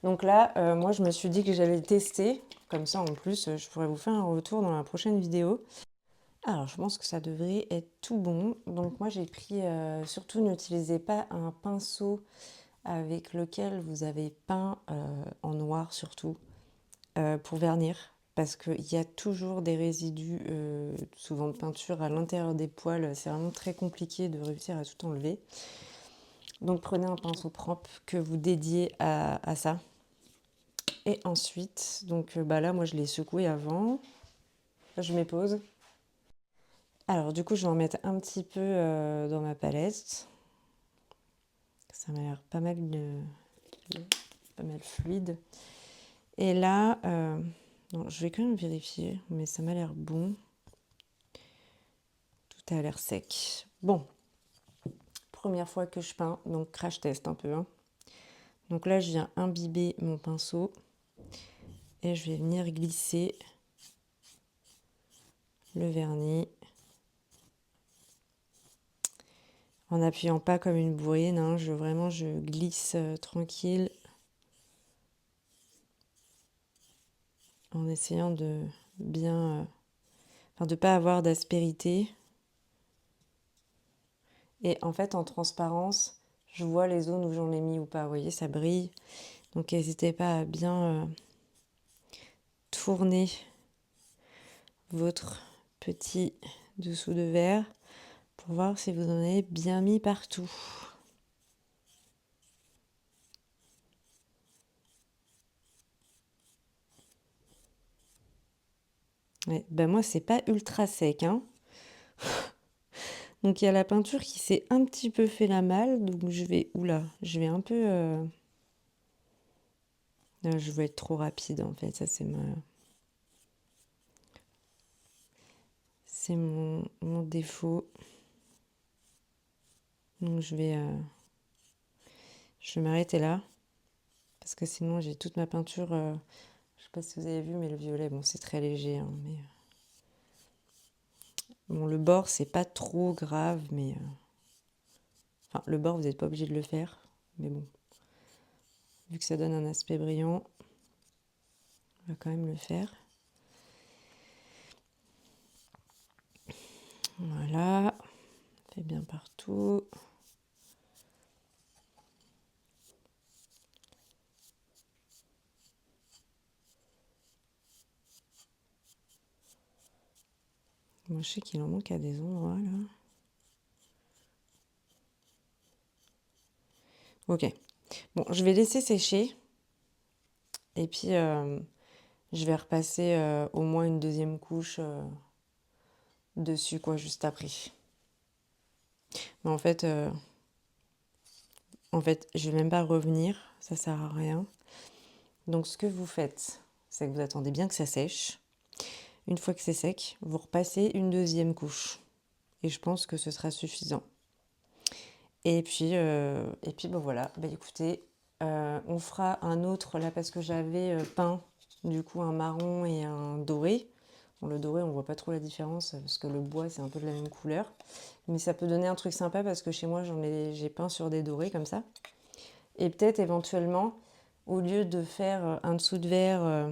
Donc là, moi je me suis dit que j'allais tester, comme ça en plus je pourrais vous faire un retour dans la prochaine vidéo. Alors je pense que ça devrait être tout bon. Donc moi j'ai pris, surtout n'utilisez pas un pinceau avec lequel vous avez peint en noir surtout, pour vernir. Parce qu'il y a toujours des résidus, souvent de peinture, à l'intérieur des poils. C'est vraiment très compliqué de réussir à tout enlever. Donc prenez un pinceau propre que vous dédiez à ça. Et ensuite, donc là moi je l'ai secoué avant. Là, je m'épose. Alors du coup je vais en mettre un petit peu dans ma palette. Ça m'a l'air pas mal fluide. Et là, non, je vais quand même vérifier, mais ça m'a l'air bon. Tout a l'air sec. Bon, première fois que je peins, donc crash test un peu, hein. Donc là, je viens imbiber mon pinceau et je vais venir glisser le vernis en n'appuyant pas comme une bourrine, hein. Je glisse tranquille en essayant de bien, de pas avoir d'aspérité. Et en fait, en transparence, je vois les zones où j'en ai mis ou pas. Vous voyez, ça brille. Donc n'hésitez pas à bien tourner votre petit dessous de verre pour voir si vous en avez bien mis partout. Ouais, moi c'est pas ultra sec, hein. Donc il y a la peinture qui s'est un petit peu fait la malle, donc je vais un peu je vais être trop rapide en fait, ça c'est mon défaut. Donc je vais m'arrêter là parce que sinon j'ai toute ma peinture, je sais pas si vous avez vu, mais le violet, bon c'est très léger, hein, mais bon, le bord c'est pas trop grave, mais enfin le bord vous n'êtes pas obligé de le faire, mais bon, vu que ça donne un aspect brillant, on va quand même le faire. Voilà, fait bien partout. Moi je sais qu'il en manque à des endroits là. Ok, bon je vais laisser sécher et puis je vais repasser au moins une deuxième couche dessus quoi juste après. Mais en fait je vais même pas revenir, ça sert à rien. Donc ce que vous faites, c'est que vous attendez bien que ça sèche. Une fois que c'est sec, vous repassez une deuxième couche. Et je pense que ce sera suffisant. Et puis voilà, écoutez, on fera un autre là parce que j'avais peint du coup un marron et un doré. Bon, le doré, on voit pas trop la différence parce que le bois c'est un peu de la même couleur. Mais ça peut donner un truc sympa parce que chez moi j'ai peint sur des dorés comme ça. Et peut-être éventuellement, au lieu de faire un dessous de verre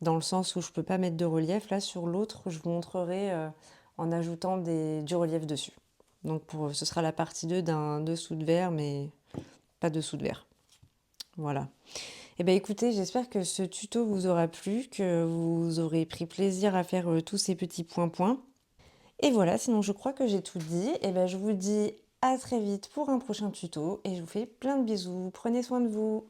dans le sens où je peux pas mettre de relief, là sur l'autre, je vous montrerai en ajoutant du relief dessus. Donc ce sera la partie 2 d'un dessous de verre, mais pas dessous de verre. Voilà. Et écoutez, j'espère que ce tuto vous aura plu, que vous aurez pris plaisir à faire tous ces petits points. Et voilà, sinon je crois que j'ai tout dit. Et je vous dis à très vite pour un prochain tuto et je vous fais plein de bisous. Prenez soin de vous.